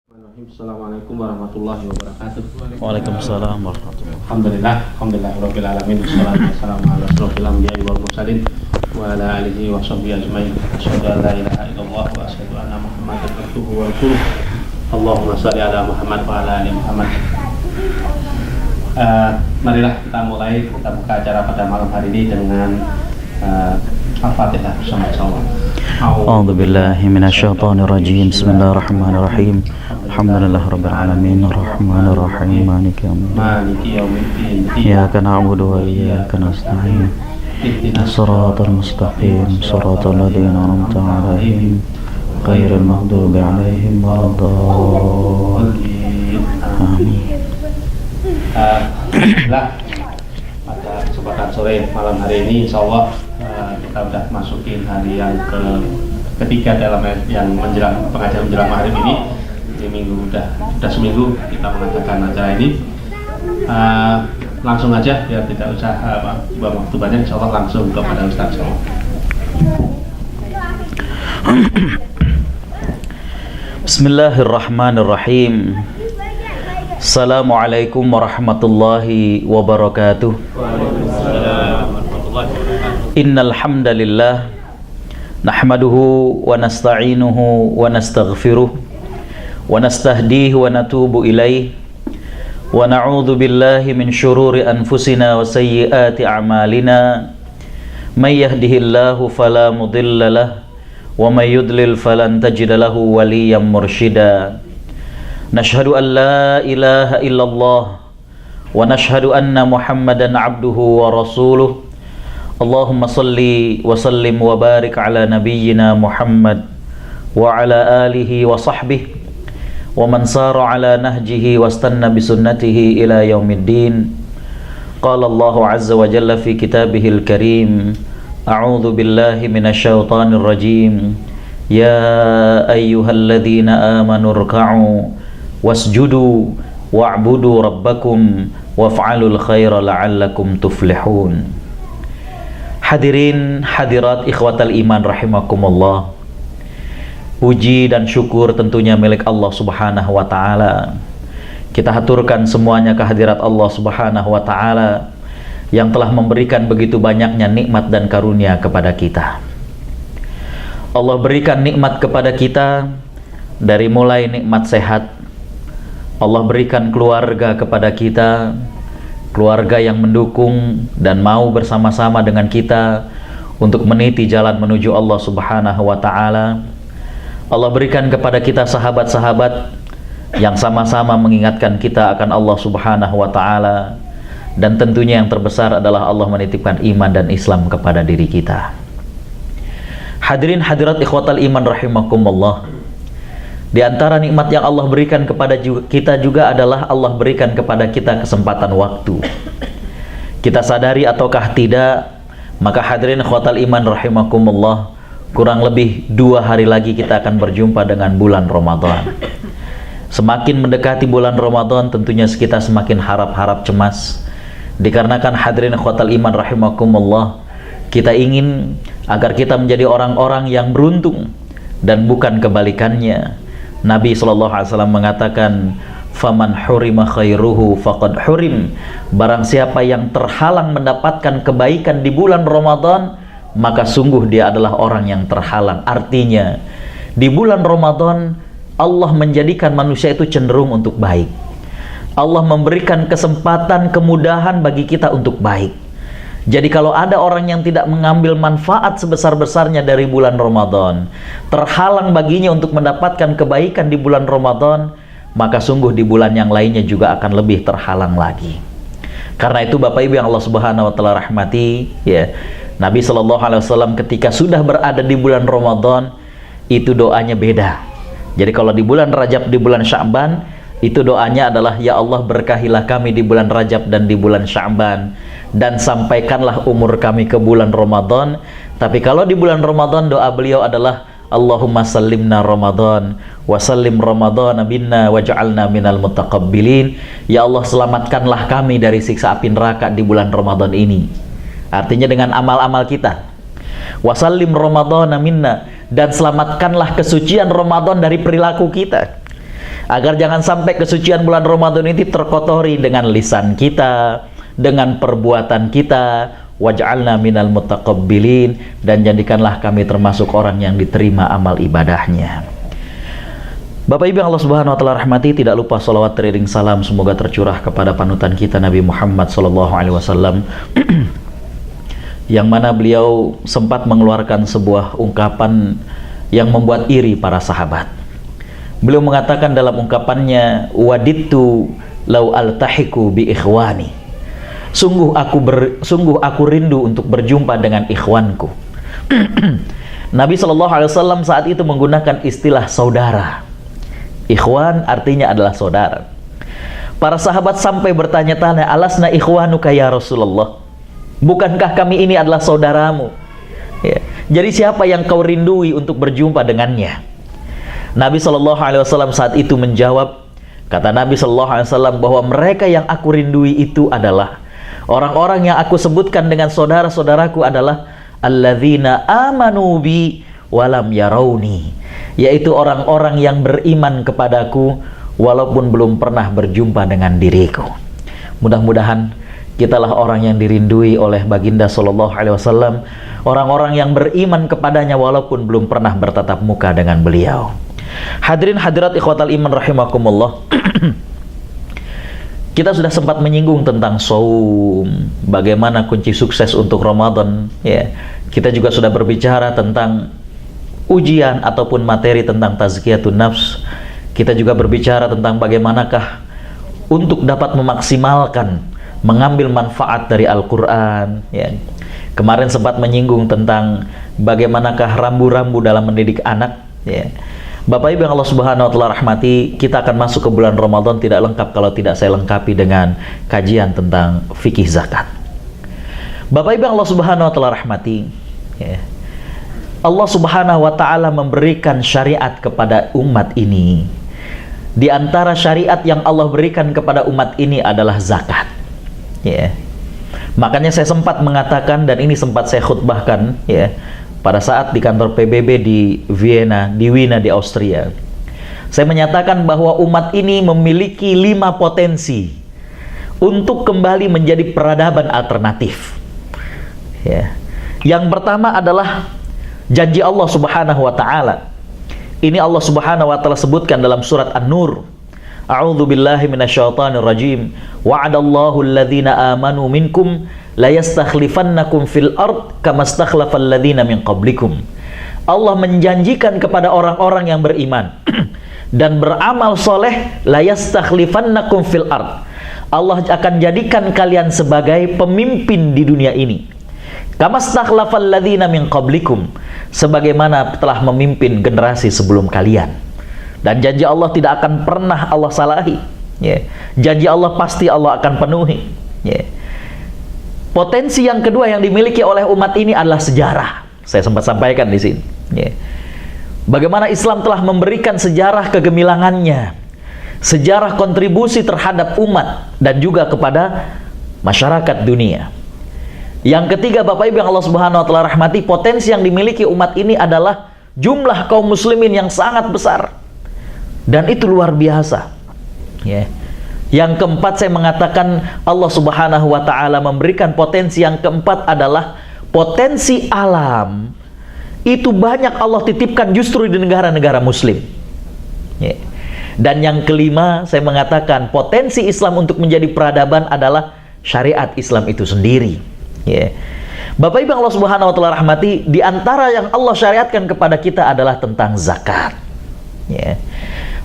Assalamualaikum warahmatullahi wabarakatuh. Waalaikumsalam warahmatullahi Alhamdulillah rabbil alamin. Wassalatu wassalamu ala asyrofil anbiya'i wal mursalin wa ala alihi wa sahbihi ajmain. Asyhadu an la ilaha illallah wa asyhadu anna Muhammadan abduhu wa rasuluh. Allahumma shalli ala Muhammad wa ala ali Muhammad. Marilah kita mulai buka acara pada malam hari ini dengan Al-Fatihah bersama-sama. A'udzu billahi minasyaitonir rajim. Bismillahirrahmanirrahim. Alhamdulillahirabbil alamin arrahmanir rahim maliki yaumiddin. Iyyaka na'budu wa iyyaka nasta'in. Ihdinas siratal mustaqim, siratal ladzina an'amta 'alaihim ghairil maghdubi 'alaihim waladdallin. Amin. Pada kesempatan sore malam hari ini insyaallah kita sudah masukin hari yang ketiga dalam yang menjelang pengajian menjelang maghrib ini. Di minggu sudah seminggu kita mengadakan acara ini. Langsung aja biar tidak usah buang waktu banyak, insyaallah langsung kepada Ustaz. Bismillahirrahmanirrahim. Assalamualaikum warahmatullahi wabarakatuh. Innal hamdalillah nahmaduhu wa nasta'inuhu wa nastaghfiruh wa nastahdihi wa natubu ilaih wa na'udzu billahi min syururi anfusina wa sayyiati a'malina may yahdihillahu fala mudilla lahu wa may yudlil falan tajida lahu waliyyan mursyida. Nashhadu an la ilaha illallah wa nashhadu anna Muhammadan abduhu wa rasuluh. Allahumma salli wa sallim wa barik ala nabiyyina Muhammad wa ala alihi wa sahbihi wa man sara ala nahjihi wa istanna bi sunnatihi ila yaumiddin. Qala Allahu azza wa jalla fi kitabihil karim, a'udzu billahi minasyaitonir rajim. Ya ayyuhalladzina amanu ruk'u wasjudu wa'budu rabbakum waf'alul khaira la'allakum tuflihun. Hadirin hadirat ikhwatal iman rahimakumullah. Puji dan syukur tentunya milik Allah Subhanahu wa taala. Kita haturkan semuanya kehadirat Allah Subhanahu wa taala yang telah memberikan begitu banyaknya nikmat dan karunia kepada kita. Allah berikan nikmat kepada kita dari mulai nikmat sehat. Allah berikan keluarga kepada kita, keluarga yang mendukung dan mau bersama-sama dengan kita untuk meniti jalan menuju Allah Subhanahu wa taala. Allah berikan kepada kita sahabat-sahabat yang sama-sama mengingatkan kita akan Allah Subhanahu wa taala, dan tentunya yang terbesar adalah Allah menitipkan iman dan Islam kepada diri kita. Hadirin hadirat ikhwatal iman rahimakumullah. Di antara nikmat yang Allah berikan kepada kita juga adalah Allah berikan kepada kita kesempatan waktu. Kita sadari ataukah tidak, maka hadirin ikhwatal iman rahimakumullah, kurang lebih 2 hari lagi kita akan berjumpa dengan bulan Ramadan. Semakin mendekati bulan Ramadan, tentunya kita semakin harap-harap cemas. Dikarenakan hadirin ikhwatal iman rahimakumullah, kita ingin agar kita menjadi orang-orang yang beruntung dan bukan kebalikannya. Nabi SAW mengatakan, faman hurima khairuhu faqad hurim. Barang siapa yang terhalang mendapatkan kebaikan di bulan Ramadan, maka sungguh dia adalah orang yang terhalang. Artinya, di bulan Ramadan Allah menjadikan manusia itu cenderung untuk baik. Allah memberikan kesempatan, kemudahan bagi kita untuk baik. Jadi kalau ada orang yang tidak mengambil manfaat sebesar-besarnya dari bulan Ramadan, terhalang baginya untuk mendapatkan kebaikan di bulan Ramadan, maka sungguh di bulan yang lainnya juga akan lebih terhalang lagi. Karena itu Bapak Ibu yang Allah Subhanahu wa taala rahmati, ya, Nabi SAW ketika sudah berada di bulan Ramadan, itu doanya beda. Jadi kalau di bulan Rajab, di bulan Sya'ban, itu doanya adalah, ya Allah berkahilah kami di bulan Rajab dan di bulan Sya'ban, dan sampaikanlah umur kami ke bulan Ramadan. Tapi kalau di bulan Ramadan, doa beliau adalah Allahumma sallimna Ramadan wa sallim Ramadan binna waj'alna minal mutaqabbilin. Ya Allah, selamatkanlah kami dari siksa api neraka di bulan Ramadan ini. Artinya dengan amal-amal kita. Wa sallim Ramadan minna, dan selamatkanlah kesucian Ramadan dari perilaku kita. Agar jangan sampai kesucian bulan Ramadan ini terkotori dengan lisan kita, dengan perbuatan kita. Waj'alna minal mutaqabbilin, dan jadikanlah kami termasuk orang yang diterima amal ibadahnya. Bapak Ibu yang Allah Subhanahu wa taala rahmati, tidak lupa salawat teriring salam semoga tercurah kepada panutan kita Nabi Muhammad sallallahu alaihi wasallam yang mana beliau sempat mengeluarkan sebuah ungkapan yang membuat iri para sahabat. Beliau mengatakan dalam ungkapannya, wadittu law altahiku bi ikhwani. Sungguh aku rindu untuk berjumpa dengan ikhwanku. Nabi Shallallahu Alaihi Wasallam saat itu menggunakan istilah saudara. Ikhwan artinya adalah saudara. Para sahabat sampai bertanya-tanya, alasna ikhwanuka ya Rasulullah? Bukankah kami ini adalah saudaramu? Ya. Jadi siapa yang kau rindui untuk berjumpa dengannya? Nabi Shallallahu Alaihi Wasallam saat itu menjawab, kata Nabi Shallallahu Alaihi Wasallam, bahwa mereka yang aku rindui itu adalah orang-orang yang aku sebutkan dengan saudara-saudaraku adalah alladzina amanu bi walam yarawni, yaitu orang-orang yang beriman kepadaku walaupun belum pernah berjumpa dengan diriku. Mudah-mudahan kitalah orang yang dirindui oleh baginda sallallahu alaihi wasallam, orang-orang yang beriman kepadanya walaupun belum pernah bertatap muka dengan beliau. Hadirin hadirat ikhwatal iman rahimakumullah. Kita sudah sempat menyinggung tentang saum, bagaimana kunci sukses untuk Ramadan, ya. Kita juga sudah berbicara tentang ujian ataupun materi tentang tazkiyatun nafs. Kita juga berbicara tentang bagaimanakah untuk dapat memaksimalkan mengambil manfaat dari Al-Qur'an, ya. Kemarin sempat menyinggung tentang bagaimanakah rambu-rambu dalam mendidik anak, ya. Bapak Ibu yang Allah Subhanahu wa taala rahmati, kita akan masuk ke bulan Ramadan tidak lengkap kalau tidak saya lengkapi dengan kajian tentang fikih zakat. Bapak Ibu yang Allah Subhanahu wa taala rahmati, ya, Allah Subhanahu wa taala memberikan syariat kepada umat ini. Di antara syariat yang Allah berikan kepada umat ini adalah zakat. Ya. Makanya saya sempat mengatakan, dan ini sempat saya khutbahkan, ya, pada saat di kantor PBB di Wina di Austria. Saya menyatakan bahwa umat ini memiliki 5 potensi untuk kembali menjadi peradaban alternatif. Ya. Yang pertama adalah janji Allah Subhanahu wa taala. Ini Allah Subhanahu wa taala sebutkan dalam surat An-Nur. A'udzu billahi minasyaitonir rajim. Wa'adallahu alladhina amanu minkum la yastakhlifannakum fil ard kama stakhlafal ladzina min qablikum. Allah menjanjikan kepada orang-orang yang beriman dan beramal soleh, la yastakhlifannakum fil ard. Allah akan jadikan kalian sebagai pemimpin di dunia ini. Kama stakhlafal ladzina min qablikum, sebagaimana telah memimpin generasi sebelum kalian. Dan janji Allah tidak akan pernah Allah salahi, ya. Janji Allah pasti Allah akan penuhi, ya. Potensi yang kedua yang dimiliki oleh umat ini adalah sejarah. Saya sempat sampaikan di sini, ya. Bagaimana Islam telah memberikan sejarah kegemilangannya, sejarah kontribusi terhadap umat dan juga kepada masyarakat dunia. Yang ketiga, Bapak Ibu yang Allah Subhanahu wa taala rahmati, potensi yang dimiliki umat ini adalah jumlah kaum muslimin yang sangat besar. Dan itu luar biasa, ya. Yang keempat, saya mengatakan Allah Subhanahu wa taala memberikan potensi yang keempat adalah potensi alam. Itu banyak Allah titipkan justru di negara-negara muslim, ya. Dan yang kelima, saya mengatakan potensi Islam untuk menjadi peradaban adalah syariat Islam itu sendiri, ya. Bapak Ibu Allah Subhanahu wa taala rahmati, di antara yang Allah syariatkan kepada kita adalah tentang zakat, ya.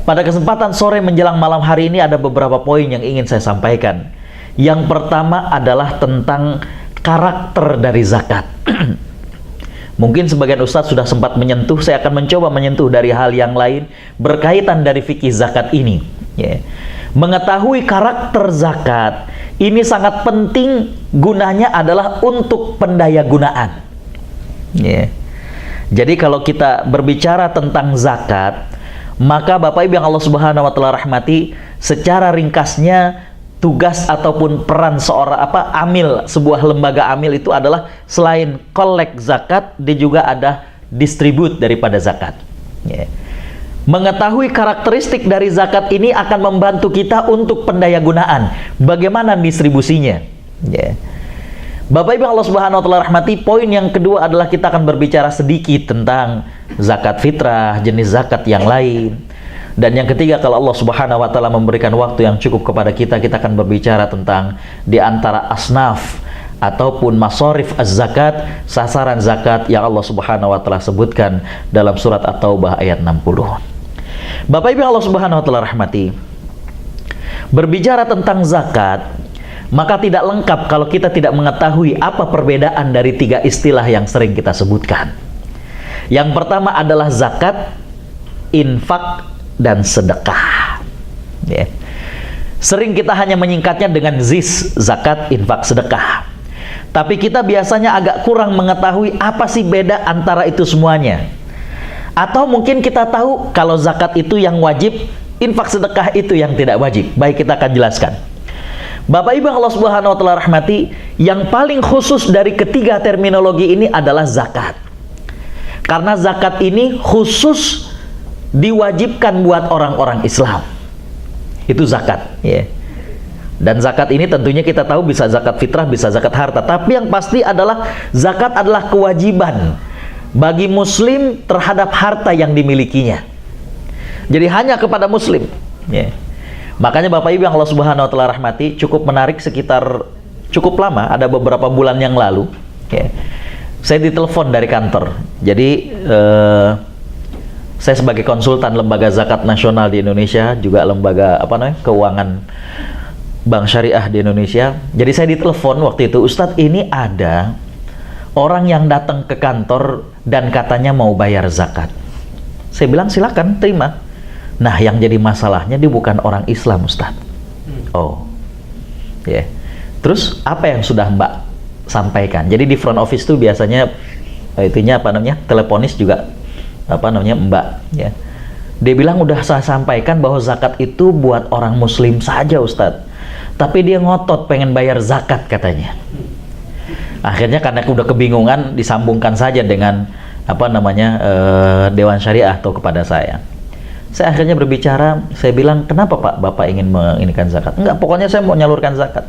Pada kesempatan sore menjelang malam hari ini ada beberapa poin yang ingin saya sampaikan. Yang pertama adalah tentang karakter dari zakat. Mungkin sebagian ustadz sudah sempat menyentuh, saya akan mencoba menyentuh dari hal yang lain berkaitan dari fikih zakat ini, ya. Mengetahui karakter zakat ini sangat penting, gunanya adalah untuk pendayagunaan, ya. Jadi kalau kita berbicara tentang zakat, maka Bapak Ibu yang Allah Subhanahu wa taala rahmati, secara ringkasnya tugas ataupun peran seorang amil, sebuah lembaga amil itu adalah selain kolek zakat, dia juga ada distribut daripada zakat, ya. Mengetahui karakteristik dari zakat ini akan membantu kita untuk pendayagunaan. Bagaimana distribusinya? Ya. Bapak Ibu Allah Subhanahu wa taala rahmati, poin yang kedua adalah kita akan berbicara sedikit tentang zakat fitrah, jenis zakat yang lain. Dan yang ketiga, kalau Allah Subhanahu wa taala memberikan waktu yang cukup kepada kita, kita akan berbicara tentang di antara asnaf ataupun masorif az-zakat, sasaran zakat yang Allah Subhanahu wa taala sebutkan dalam surat At-Taubah ayat 60. Bapak Ibu Allah Subhanahu wa taala rahmati, berbicara tentang zakat, maka tidak lengkap kalau kita tidak mengetahui apa perbedaan dari tiga istilah yang sering kita sebutkan. Yang pertama adalah zakat, infak, dan sedekah. Ya. Sering kita hanya menyingkatnya dengan ZIS, zakat, infak, sedekah. Tapi kita biasanya agak kurang mengetahui apa sih beda antara itu semuanya. Atau mungkin kita tahu kalau zakat itu yang wajib, infak, sedekah itu yang tidak wajib. Baik, kita akan jelaskan. Bapak Ibu Allah Subhanahu wa taala rahmati, yang paling khusus dari ketiga terminologi ini adalah zakat. Karena zakat ini khusus diwajibkan buat orang-orang Islam. Itu zakat, ya. Dan zakat ini tentunya kita tahu bisa zakat fitrah, bisa zakat harta. Tapi yang pasti adalah zakat adalah kewajiban bagi muslim terhadap harta yang dimilikinya. Jadi hanya kepada muslim, ya. Makanya Bapak Ibu yang Allah Subhanahu wa taala rahmati, cukup menarik, sekitar cukup lama, ada beberapa bulan yang lalu, ya, saya ditelepon dari kantor. Jadi saya sebagai konsultan lembaga zakat nasional di Indonesia, juga lembaga keuangan bank syariah di Indonesia. Jadi saya ditelepon waktu itu, Ustadz, ini ada orang yang datang ke kantor dan katanya mau bayar zakat. Saya bilang silakan terima. Nah, yang jadi masalahnya dia bukan orang Islam, Ustadz. Oh, ya. Yeah. Terus apa yang sudah Mbak sampaikan? Jadi di front office itu biasanya teleponis juga Mbak, ya. Dia bilang udah saya sampaikan bahwa zakat itu buat orang muslim saja, Ustadz. Tapi dia ngotot pengen bayar zakat katanya. Akhirnya karena udah kebingungan, disambungkan saja dengan Dewan Syariah atau kepada saya. Saya akhirnya berbicara, saya bilang, kenapa Pak Bapak ingin menginikan zakat? Enggak, pokoknya saya mau nyalurkan zakat.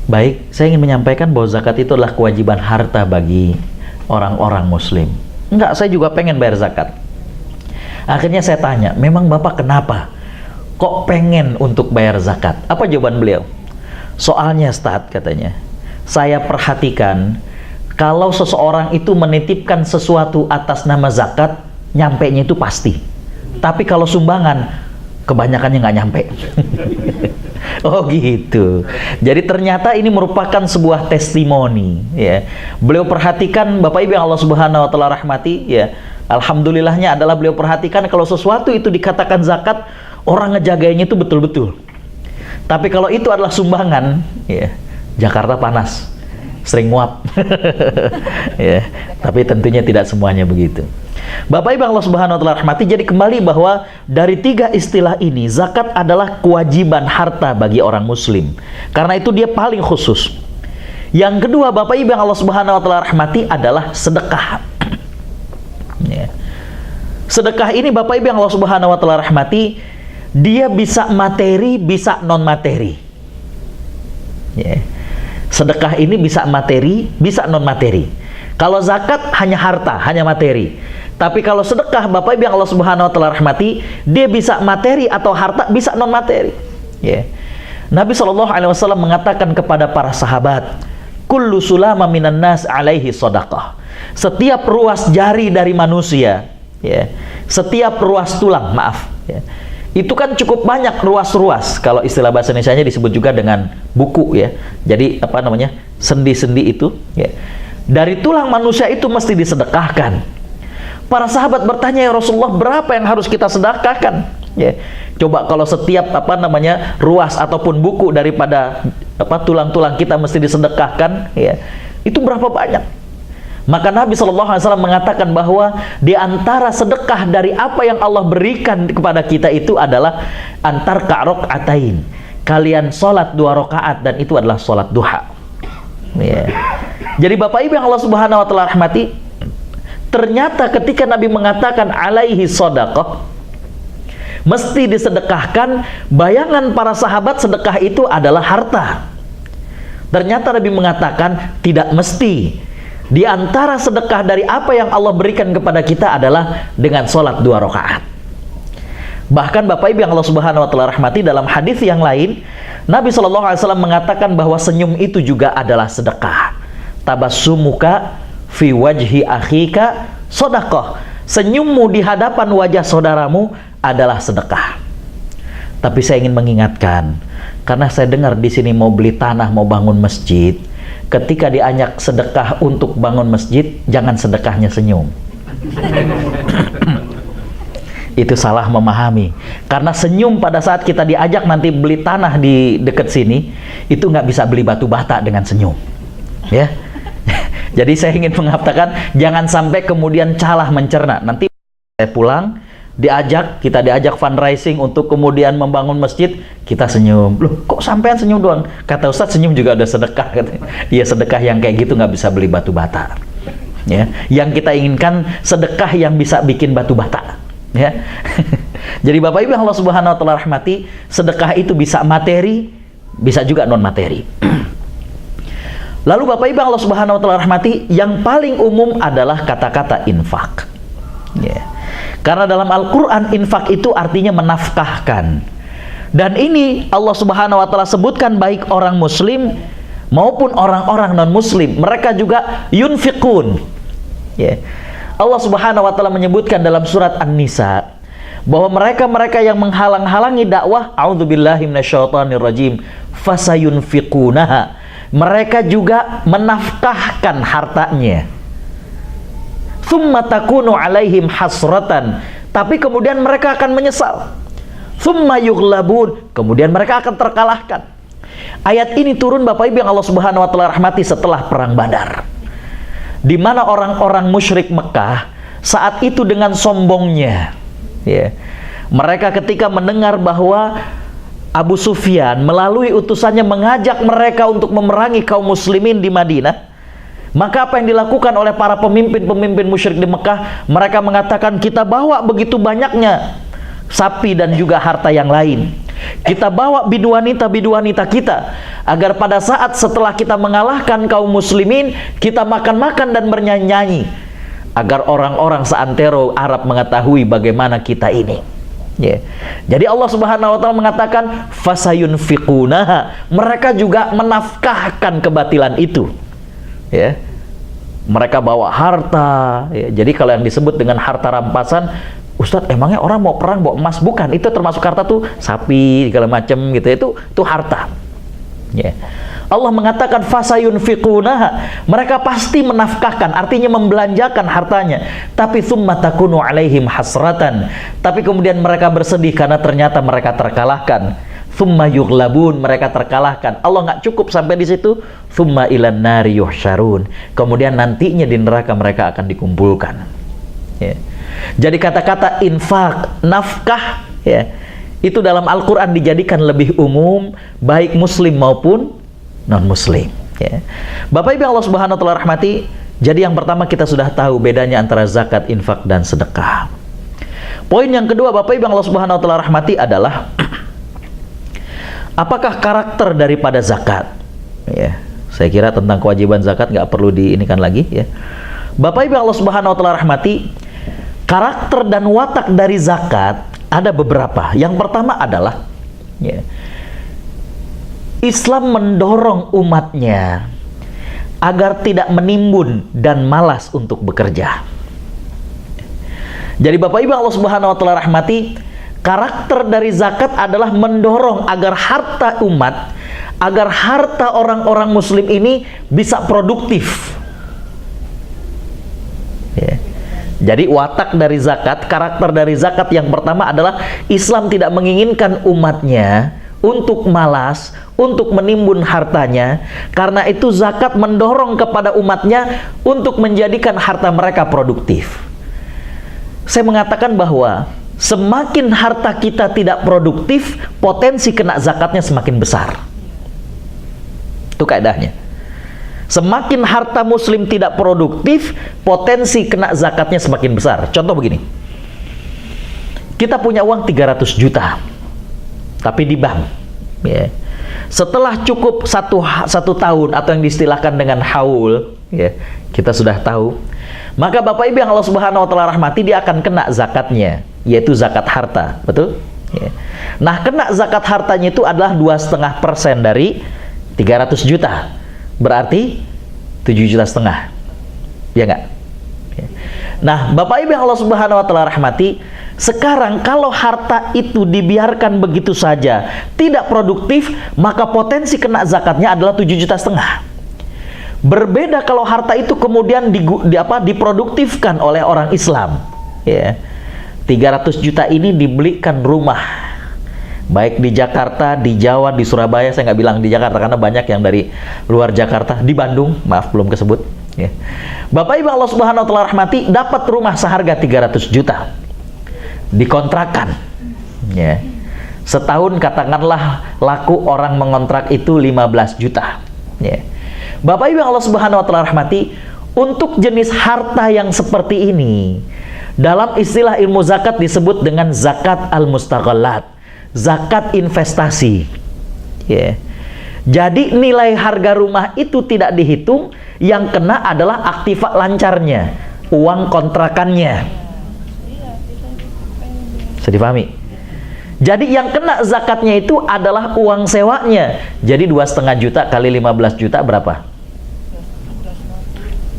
Baik, saya ingin menyampaikan bahwa zakat itu adalah kewajiban harta bagi orang-orang muslim. Enggak, saya juga pengen bayar zakat. Akhirnya saya tanya, memang Bapak kenapa kok pengen untuk bayar zakat? Apa jawaban beliau? Soalnya Ustadz, katanya, saya perhatikan kalau seseorang itu menitipkan sesuatu atas nama zakat, nyampenya itu pasti. Tapi kalau sumbangan, kebanyakannya nggak nyampe. Oh gitu. Jadi ternyata ini merupakan sebuah testimoni, ya. Beliau perhatikan, Bapak Ibu yang Allah Subhanahu wa taala rahmati, ya. Alhamdulillahnya adalah beliau perhatikan kalau sesuatu itu dikatakan zakat, orang ngejagainya itu betul-betul. Tapi kalau itu adalah sumbangan, ya, Jakarta panas, sering nguap. Ya, tapi tentunya tidak semuanya begitu. Bapak Ibu Allah Subhanahu wa taala rahmati, jadi kembali bahwa dari tiga istilah ini, zakat adalah kewajiban harta bagi orang muslim. Karena itu dia paling khusus. Yang kedua, Bapak Ibu Allah Subhanahu wa taala rahmati, adalah sedekah. Ya. Sedekah ini Bapak Ibu Allah Subhanahu wa taala rahmati, dia bisa materi, bisa non materi. Ya. Sedekah ini bisa materi, bisa non materi. Kalau zakat hanya harta, hanya materi. Tapi kalau sedekah, Bapak Ibu yang Allah Subhanahu wa taala rahmati, dia bisa materi atau harta, bisa non materi. Ya. Nabi SAW mengatakan kepada para sahabat, kullu sulama minan nas alaihi shadaqah. Setiap ruas jari dari manusia, ya, setiap ruas tulang, ya, itu kan cukup banyak ruas-ruas. Kalau istilah bahasa Indonesianya disebut juga dengan buku, ya. Jadi sendi-sendi itu, ya. Dari tulang manusia itu mesti disedekahkan. Para sahabat bertanya, ya Rasulullah, berapa yang harus kita sedekahkan? Ya. Coba kalau setiap ruas ataupun buku daripada tulang-tulang kita mesti disedekahkan, ya. Itu berapa banyak? Maka Nabi SAW mengatakan bahwa di antara sedekah dari apa yang Allah berikan kepada kita itu adalah antar ka'rok'atain. Kalian sholat 2 rakaat, dan itu adalah sholat duha. Ya. Jadi Bapak Ibu yang Allah Subhanahu wa taala rahmati, ternyata ketika Nabi mengatakan alaihi shadaqah, mesti disedekahkan. Bayangan para sahabat sedekah itu adalah harta. Ternyata Nabi mengatakan tidak mesti. Di antara sedekah dari apa yang Allah berikan kepada kita adalah dengan sholat 2 rakaat. Bahkan Bapak Ibu yang Allah Subhanahu wa taala rahmati, dalam hadis yang lain Nabi SAW mengatakan bahwa senyum itu juga adalah sedekah. Tabassumuka fi wajhi akhika sedekah. Senyummu di hadapan wajah saudaramu adalah sedekah. Tapi saya ingin mengingatkan, karena saya dengar di sini mau beli tanah, mau bangun masjid. Ketika diajak sedekah untuk bangun masjid, jangan sedekahnya senyum. Itu salah memahami. Karena senyum pada saat kita diajak nanti beli tanah di dekat sini, itu nggak bisa beli batu bata dengan senyum. Ya. Jadi saya ingin mengatakan, jangan sampai kemudian salah mencerna. Nanti saya pulang, kita diajak fundraising untuk kemudian membangun masjid, kita senyum. Loh, kok sampean senyum doang? Kata Ustadz, senyum juga ada sedekah. Iya, sedekah yang kayak gitu nggak bisa beli batu bata. Ya, yang kita inginkan sedekah yang bisa bikin batu bata. Ya. Jadi Bapak Ibu Allah Subhanahu wa taala rahmati, sedekah itu bisa materi, bisa juga non materi. Lalu Bapak Ibu Allah Subhanahu wa taala rahmati, yang paling umum adalah kata-kata infak. Ya. Karena dalam Al-Qur'an infak itu artinya menafkahkan. Dan ini Allah Subhanahu wa taala sebutkan baik orang muslim maupun orang-orang non muslim, mereka juga yunfiqun. Ya. Allah Subhanahu wa taala menyebutkan dalam surat An-Nisa bahwa mereka-mereka yang menghalang-halangi dakwah, a'udzubillahi minasyaitonirrajim, fasayunfiqunaha, mereka juga menafkahkan hartanya. Tsumma takunu alaihim hasratan, tapi kemudian mereka akan menyesal. Tsumma yughlabun, kemudian mereka akan terkalahkan. Ayat ini turun Bapak Ibu yang Allah Subhanahu wa taala rahmati setelah perang Badar, di mana orang-orang musyrik Mekah saat itu dengan sombongnya, ya, mereka ketika mendengar bahwa Abu Sufyan melalui utusannya mengajak mereka untuk memerangi kaum muslimin di Madinah, maka apa yang dilakukan oleh para pemimpin-pemimpin musyrik di Mekah? Mereka mengatakan, kita bawa begitu banyaknya sapi dan juga harta yang lain, kita bawa biduanita-biduanita kita, agar pada saat setelah kita mengalahkan kaum muslimin, kita makan-makan dan bernyanyi-nyanyi, agar orang-orang seantero Arab mengetahui bagaimana kita ini. Yeah. Jadi Allah Subhanahu wa taala mengatakan fasayunfiqunaha, mereka juga menafkahkan kebatilan itu. Ya. Mereka bawa harta, ya. Jadi kalau yang disebut dengan harta rampasan, Ustadz, emangnya orang mau perang bawa emas? Bukan, itu termasuk harta tuh sapi segala macam gitu, itu harta. Ya. Allah mengatakan fasayunfiqunaha, mereka pasti menafkahkan, artinya membelanjakan hartanya. Tapi tsumma takunu alaihim hasratan, tapi kemudian mereka bersedih karena ternyata mereka terkalahkan. Tsumma yughlabun, mereka terkalahkan. Allah nggak cukup sampai di situ. Tsumma ilan nari yuhsyarun, kemudian nantinya di neraka mereka akan dikumpulkan. Ya. Jadi kata-kata infak, nafkah, ya, itu dalam Al-Quran dijadikan lebih umum, baik muslim maupun non-muslim. Ya. Bapak Ibu Allah Subhanahu wa taala rahmati, jadi yang pertama kita sudah tahu bedanya antara zakat, infak, dan sedekah. Poin yang kedua Bapak Ibu Allah Subhanahu wa taala rahmati adalah apakah karakter daripada zakat? Ya, saya kira tentang kewajiban zakat nggak perlu diinikan lagi. Ya. Bapak Ibu Allah Subhanahu wa taala rahmati, karakter dan watak dari zakat ada beberapa. Yang pertama adalah, ya, Islam mendorong umatnya agar tidak menimbun dan malas untuk bekerja. Jadi Bapak Ibu Allah Subhanahu wa taala rahmati, karakter dari zakat adalah mendorong agar harta umat, agar harta orang-orang muslim ini bisa produktif. Ya. Jadi watak dari zakat, karakter dari zakat yang pertama adalah Islam tidak menginginkan umatnya untuk malas, untuk menimbun hartanya. Karena itu zakat mendorong kepada umatnya untuk menjadikan harta mereka produktif. Saya mengatakan bahwa semakin harta kita tidak produktif, potensi kena zakatnya semakin besar. Itu kaidahnya. Semakin harta muslim tidak produktif, potensi kena zakatnya semakin besar. Contoh begini, kita punya uang 300 juta, tapi di bank, ya. Setelah cukup satu tahun atau yang diistilahkan dengan haul, ya, kita sudah tahu, maka Bapak Ibu yang Allah Subhanahu wa Ta'ala rahmati, dia akan kena zakatnya, yaitu zakat harta, betul? Ya. Nah, kena zakat hartanya itu adalah 2,5% dari 300 juta, berarti 7,5 juta, ya nggak? Ya. Nah, Bapak Ibu yang Allah Subhanahu wa Ta'ala rahmati, sekarang kalau harta itu dibiarkan begitu saja, tidak produktif, maka potensi kena zakatnya adalah 7,5 juta. Berbeda kalau harta itu kemudian diproduktifkan oleh orang Islam, ya. 300 juta ini dibelikan rumah, baik di Jakarta, di Jawa, di Surabaya. Saya nggak bilang di Jakarta karena banyak yang dari luar Jakarta, di Bandung, maaf belum kesebut, ya. Bapak Ibu Allah Subhanahu wa Ta'ala rahmati, dapat rumah seharga 300 juta, dikontrakan, ya. Setahun katakanlah laku orang mengontrak itu 15 juta, ya. Bapak Ibu Allah Subhanahu wa Ta'ala rahmati, untuk jenis harta yang seperti ini, dalam istilah ilmu zakat disebut dengan zakat al-mustaghallat, zakat investasi, ya. Jadi nilai harga rumah itu tidak dihitung, yang kena adalah aktiva lancarnya, uang kontrakannya. Bisa dipahami? Jadi yang kena zakatnya itu adalah uang sewanya. Jadi 2,5 juta kali 15 juta berapa?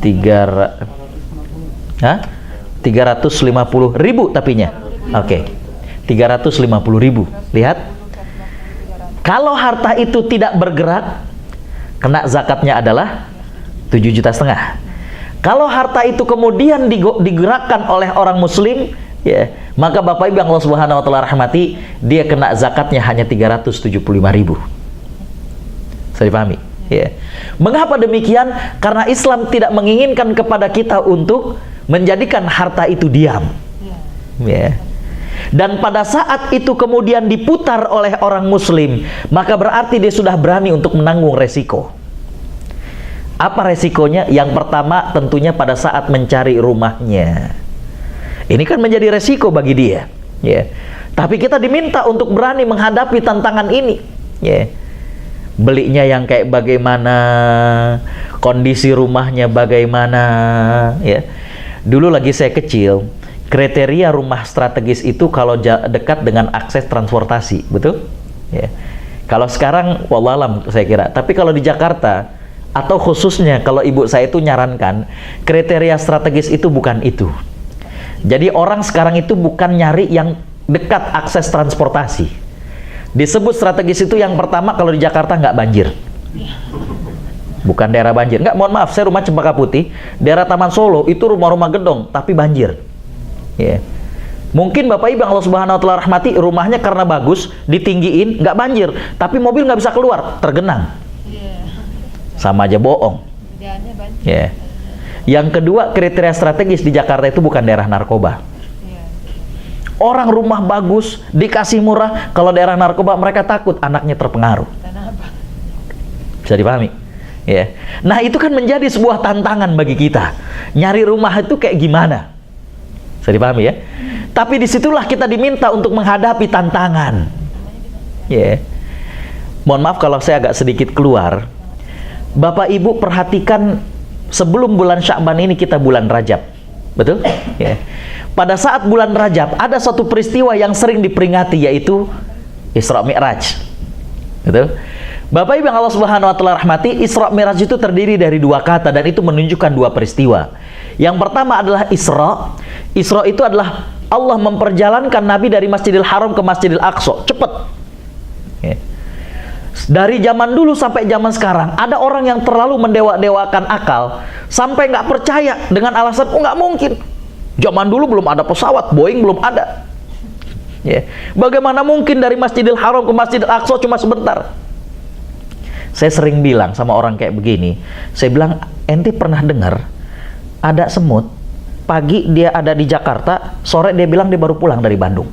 350.000 tapinya. Oke. 350.000. Lihat. Kalau harta itu tidak bergerak, kena zakatnya adalah 7,5 juta. Kalau harta itu kemudian digerakkan oleh orang muslim, ya, maka Bapak Ibu yang Allah Subhanahu wa Ta'ala rahmati, dia kena zakatnya hanya 375.000. Bisa dipahami? Ya. Mengapa demikian? Karena Islam tidak menginginkan kepada kita untuk menjadikan harta itu diam, ya. Dan pada saat itu kemudian diputar oleh orang muslim, maka berarti dia sudah berani untuk menanggung resiko. Apa resikonya? Yang pertama tentunya pada saat mencari rumahnya. Ini kan menjadi resiko bagi dia, ya. Tapi kita diminta untuk berani menghadapi tantangan ini, ya. Belinya yang kayak bagaimana, kondisi rumahnya bagaimana, ya. Dulu lagi saya kecil, kriteria rumah strategis itu kalau dekat dengan akses transportasi, betul? Ya. Kalau sekarang wallahualam saya kira, tapi kalau di Jakarta atau khususnya kalau ibu saya itu nyarankan, kriteria strategis itu bukan itu. Jadi orang sekarang itu bukan nyari yang dekat akses transportasi. Disebut strategis itu yang pertama kalau di Jakarta nggak banjir. Bukan daerah banjir. Nggak, mohon maaf, saya rumah Cempaka Putih, daerah Taman Solo itu rumah-rumah gedong, tapi banjir. Ya. Mungkin Bapak Ibu Allah Subhanahu wa Ta'ala rahmati, rumahnya karena bagus, ditinggiin, nggak banjir, tapi mobil nggak bisa keluar, tergenang. Sama aja bohong. Ya. Yang kedua, kriteria strategis di Jakarta itu bukan daerah narkoba. Orang rumah bagus, dikasih murah, kalau daerah narkoba mereka takut anaknya terpengaruh. Bisa dipahami? Ya. Nah, itu kan menjadi sebuah tantangan bagi kita. Nyari rumah itu kayak gimana? Bisa dipahami ya? Tapi disitulah kita diminta untuk menghadapi tantangan. Ya. Mohon maaf kalau saya agak sedikit keluar. Bapak Ibu perhatikan, sebelum bulan Sya'ban ini kita bulan Rajab, betul? Ya. Pada saat bulan Rajab ada satu peristiwa yang sering diperingati, yaitu Isra Mi'raj, betul? Bapak Ibu yang Allah Subhanahu wa Ta'ala rahmati, Isra Mi'raj itu terdiri dari dua kata dan itu menunjukkan dua peristiwa. Yang pertama adalah Isra. Isra itu adalah Allah memperjalankan Nabi dari Masjidil Haram ke Masjidil Aqsa, cepat. Ya. Dari zaman dulu sampai zaman sekarang, ada orang yang terlalu mendewa-dewakan akal sampai nggak percaya dengan alasan, oh nggak mungkin. Zaman dulu belum ada pesawat, Boeing belum ada. Ya. Bagaimana mungkin dari Masjidil Haram ke Masjidil Aqsa cuma sebentar? Saya sering bilang sama orang kayak begini, saya bilang, ente pernah dengar ada semut, pagi dia ada di Jakarta, sore dia bilang dia baru pulang dari Bandung.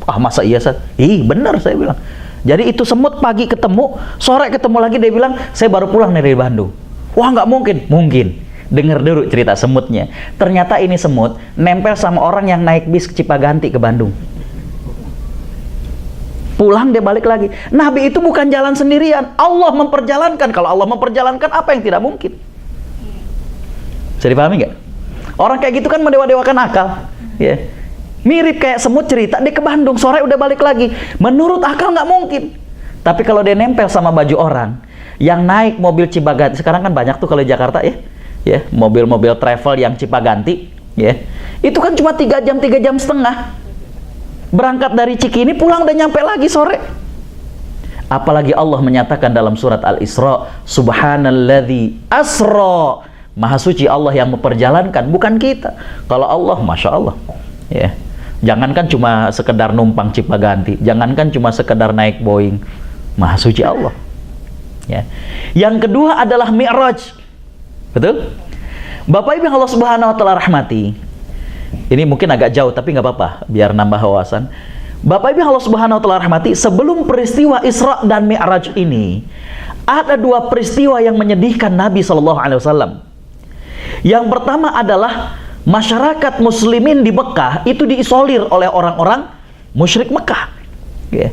Ah, masa iya, Sat? Ih, benar, saya bilang. Jadi itu semut pagi ketemu, sore ketemu lagi, dia bilang saya baru pulang dari Bandung. Wah, nggak mungkin. Mungkin. Dengar dulu cerita semutnya. Ternyata ini semut nempel sama orang yang naik bis ke Cipaganti ke Bandung. pulang dia balik lagi. Nabi itu bukan jalan sendirian, Allah memperjalankan. Kalau Allah memperjalankan, apa yang tidak mungkin? Bisa dipahami nggak? Orang kayak gitu kan mendewa-dewakan akal, ya. Mirip kayak semut cerita, dia ke Bandung, sore udah balik lagi. Menurut akal nggak mungkin. Tapi kalau dia nempel sama baju orang, yang naik mobil Cipaganti, sekarang kan banyak tuh kalau di Jakarta ya, mobil-mobil travel yang Cipaganti, ya. Itu kan cuma 3 jam, 3 jam setengah. Berangkat dari Cikini, pulang udah nyampe lagi sore. Apalagi Allah menyatakan dalam surat Al-Isra, Subhanalladzi asra. Maha suci Allah yang memperjalankan, bukan kita. Kalau Allah, Masya Allah, ya. Jangankan cuma sekedar numpang Cipaganti, jangankan cuma sekedar naik Boeing, Maha suci Allah, ya. Yang kedua adalah Mi'raj. Betul? Bapak Ibu yang Allah Subhanahu wa taala rahmati, ini mungkin agak jauh tapi nggak apa-apa biar nambah wawasan. Bapak Ibu yang Allah Subhanahu wa taala rahmati, sebelum peristiwa Isra dan Mi'raj ini, ada 2 peristiwa yang menyedihkan Nabi SAW. Yang pertama adalah masyarakat muslimin di Mekah itu diisolir oleh orang-orang musyrik Mekah, ya.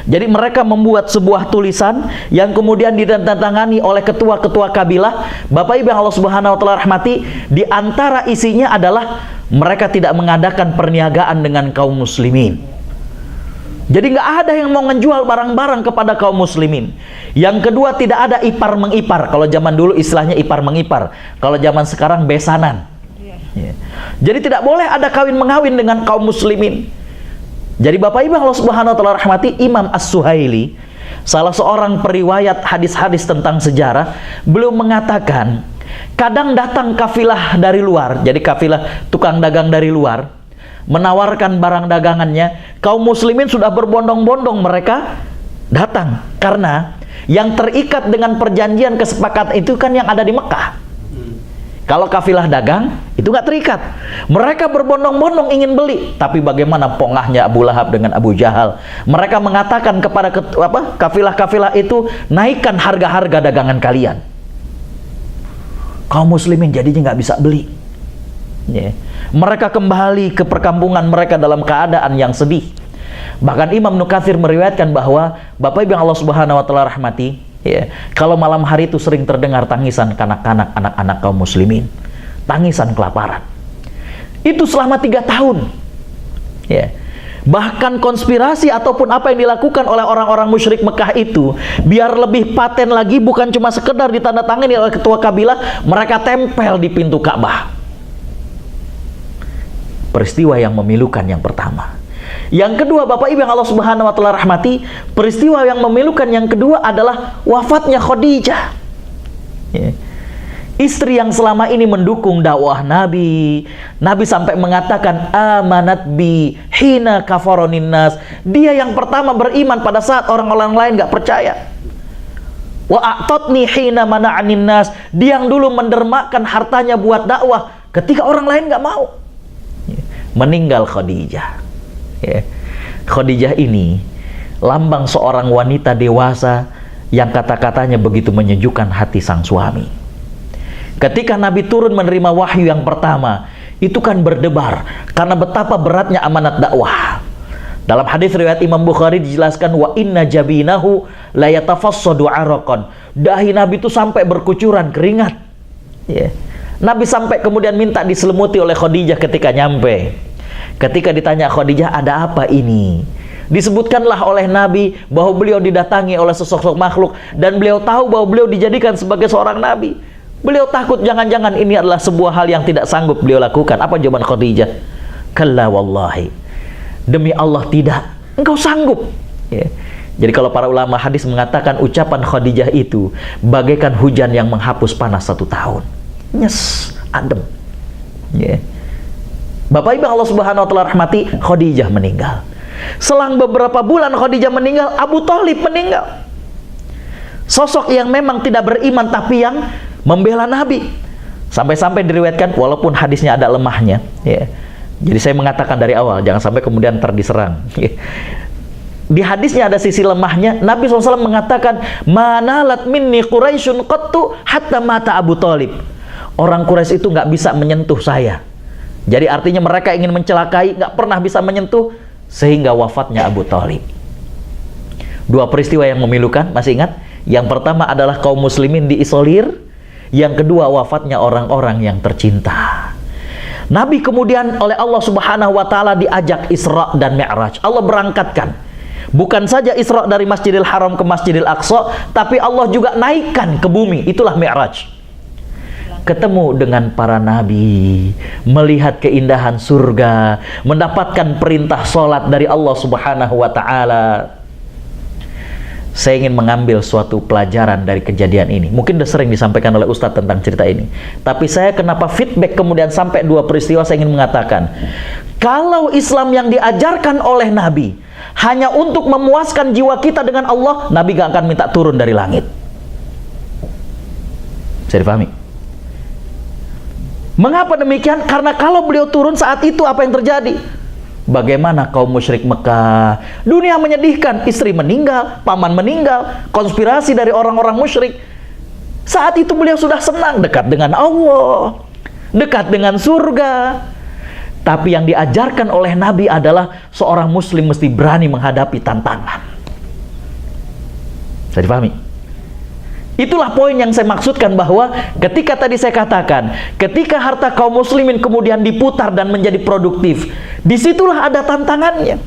Jadi mereka membuat sebuah tulisan yang kemudian ditandatangani oleh ketua-ketua kabilah. Bapak Ibu yang Allah Subhanahu wa taala rahmati, di antara isinya adalah mereka tidak mengadakan perniagaan dengan kaum muslimin. Jadi nggak ada yang mau menjual barang-barang kepada kaum muslimin. Yang kedua, tidak ada ipar mengipar. Kalau zaman dulu istilahnya ipar mengipar. Kalau zaman sekarang besanan. Ya. Jadi tidak boleh ada kawin mengawin dengan kaum muslimin. Jadi Bapak Ibu Allah Subhanahu wa taala rahmati, Imam As-Suhaili, salah seorang periwayat hadis-hadis tentang sejarah, beliau mengatakan, kadang datang kafilah dari luar, jadi kafilah tukang dagang dari luar, menawarkan barang dagangannya, kaum muslimin sudah berbondong-bondong mereka datang, karena yang terikat dengan perjanjian kesepakatan itu kan yang ada di Mekah. Kalau kafilah dagang itu nggak terikat, mereka berbondong-bondong ingin beli, tapi bagaimana pongahnya Abu Lahab dengan Abu Jahal, mereka mengatakan kepada kafilah-kafilah itu, naikkan harga-harga dagangan kalian. Kaum muslimin jadinya nggak bisa beli, ya. Mereka kembali ke perkampungan mereka dalam keadaan yang sedih. Bahkan Imam Nukatsir meriwayatkan bahwa Bapak Ibu yang Allah Subhanahu wa taala rahmati, ya, kalau malam hari itu sering terdengar tangisan kanak-kanak, anak-anak kaum muslimin, tangisan kelaparan. Itu selama 3 tahun, ya. Bahkan konspirasi ataupun apa yang dilakukan oleh orang-orang musyrik Mekah itu, biar lebih paten lagi, bukan cuma sekedar ditandatangani oleh ketua kabilah, mereka tempel di pintu Ka'bah. Peristiwa yang memilukan yang pertama. Yang kedua, Bapak Ibu yang Allah Subhanahu wa taala rahmati, peristiwa yang memilukan yang kedua adalah wafatnya Khadijah, ya. Istri yang selama ini mendukung dakwah Nabi. Nabi sampai mengatakan, amanat bi hina kafaronin nas. Dia yang pertama beriman pada saat orang-orang lain gak percaya. Wa a'tatni hina mana'anin nas. Dia yang dulu mendermakan hartanya buat dakwah ketika orang lain gak mau. Meninggal Khadijah, ya. Khadijah ini lambang seorang wanita dewasa yang kata-katanya begitu menyejukkan hati sang suami. Ketika Nabi turun menerima wahyu yang pertama, itu kan berdebar karena betapa beratnya amanat dakwah. Dalam hadis riwayat Imam Bukhari dijelaskan, wa inna jabinahu la yatafassadu araqan. Dahi Nabi itu sampai berkucuran keringat, ya. Nabi sampai kemudian minta diselimuti oleh Khadijah ketika nyampe. Ketika ditanya Khadijah, ada apa ini? Disebutkanlah oleh Nabi bahwa beliau didatangi oleh sesosok makhluk, dan beliau tahu bahwa beliau dijadikan sebagai seorang Nabi. Beliau takut jangan-jangan ini adalah sebuah hal yang tidak sanggup beliau lakukan. Apa jawaban Khadijah? Kalla wallahi, demi Allah tidak, engkau sanggup, ya. Jadi kalau para ulama hadis mengatakan ucapan Khadijah itu bagaikan hujan yang menghapus panas 1 tahun. Nyes, adem, ya. Bapak Ibu Allah Subhanahu wa taala rahmati, Khadijah meninggal. Selang beberapa bulan Khadijah meninggal, Abu Thalib meninggal. Sosok yang memang tidak beriman tapi yang membela Nabi. Sampai-sampai diriwayatkan, walaupun hadisnya ada lemahnya, ya. Jadi saya mengatakan dari awal, jangan sampai kemudian terdiserang, ya. Di hadisnya ada sisi lemahnya. Nabi SAW mengatakan, manalat minni Quraisyun qattu hatta mata Abu Thalib. Orang Quraisy itu nggak bisa menyentuh saya. Jadi artinya mereka ingin mencelakai, nggak pernah bisa menyentuh, sehingga wafatnya Abu Thalib. Dua peristiwa yang memilukan, masih ingat? Yang pertama adalah kaum muslimin diisolir, yang kedua wafatnya orang-orang yang tercinta. Nabi kemudian oleh Allah Subhanahu wa taala diajak Isra dan Mi'raj. Allah berangkatkan. Bukan saja Isra dari Masjidil Haram ke Masjidil Aqsa, tapi Allah juga naikkan ke bumi. Itulah Mi'raj. Ketemu dengan para nabi, melihat keindahan surga, mendapatkan perintah sholat dari Allah Subhanahu wa taala. Saya ingin mengambil suatu pelajaran dari kejadian ini. Mungkin sudah sering disampaikan oleh Ustadz tentang cerita ini. Tapi saya kenapa feedback kemudian sampai dua peristiwa, saya ingin mengatakan, kalau Islam yang diajarkan oleh Nabi hanya untuk memuaskan jiwa kita dengan Allah, Nabi gak akan minta turun dari langit. Bisa dipahami? Mengapa demikian? Karena kalau beliau turun saat itu, apa yang terjadi? Bagaimana kaum musyrik Mekah? Dunia menyedihkan, istri meninggal, paman meninggal, konspirasi dari orang-orang musyrik. Saat itu beliau sudah senang, dekat dengan Allah, dekat dengan surga. Tapi yang diajarkan oleh Nabi adalah seorang muslim mesti berani menghadapi tantangan. Bisa dipahami? Itulah poin yang saya maksudkan, bahwa ketika tadi saya katakan, ketika harta kaum muslimin kemudian diputar dan menjadi produktif, disitulah ada tantangannya.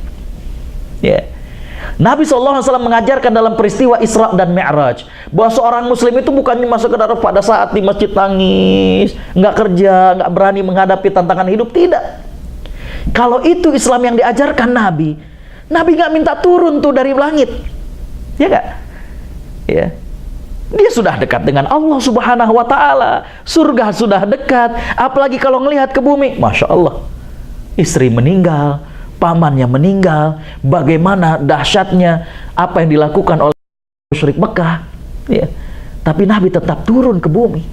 Ya. Nabi SAW mengajarkan dalam peristiwa Isra dan Mi'raj bahwa seorang muslim itu bukannya masuk ke dalam pada saat di masjid nangis, nggak kerja, nggak berani menghadapi tantangan hidup. Tidak. Kalau itu Islam yang diajarkan Nabi, Nabi nggak minta turun tuh dari langit, ya nggak? Ya. Dia sudah dekat dengan Allah Subhanahu wa taala. Surga sudah dekat. Apalagi kalau ngelihat ke bumi, Masya Allah, istri meninggal, pamannya meninggal. Bagaimana dahsyatnya apa yang dilakukan oleh musyrik Mekah, ya. Tapi Nabi tetap turun ke bumi,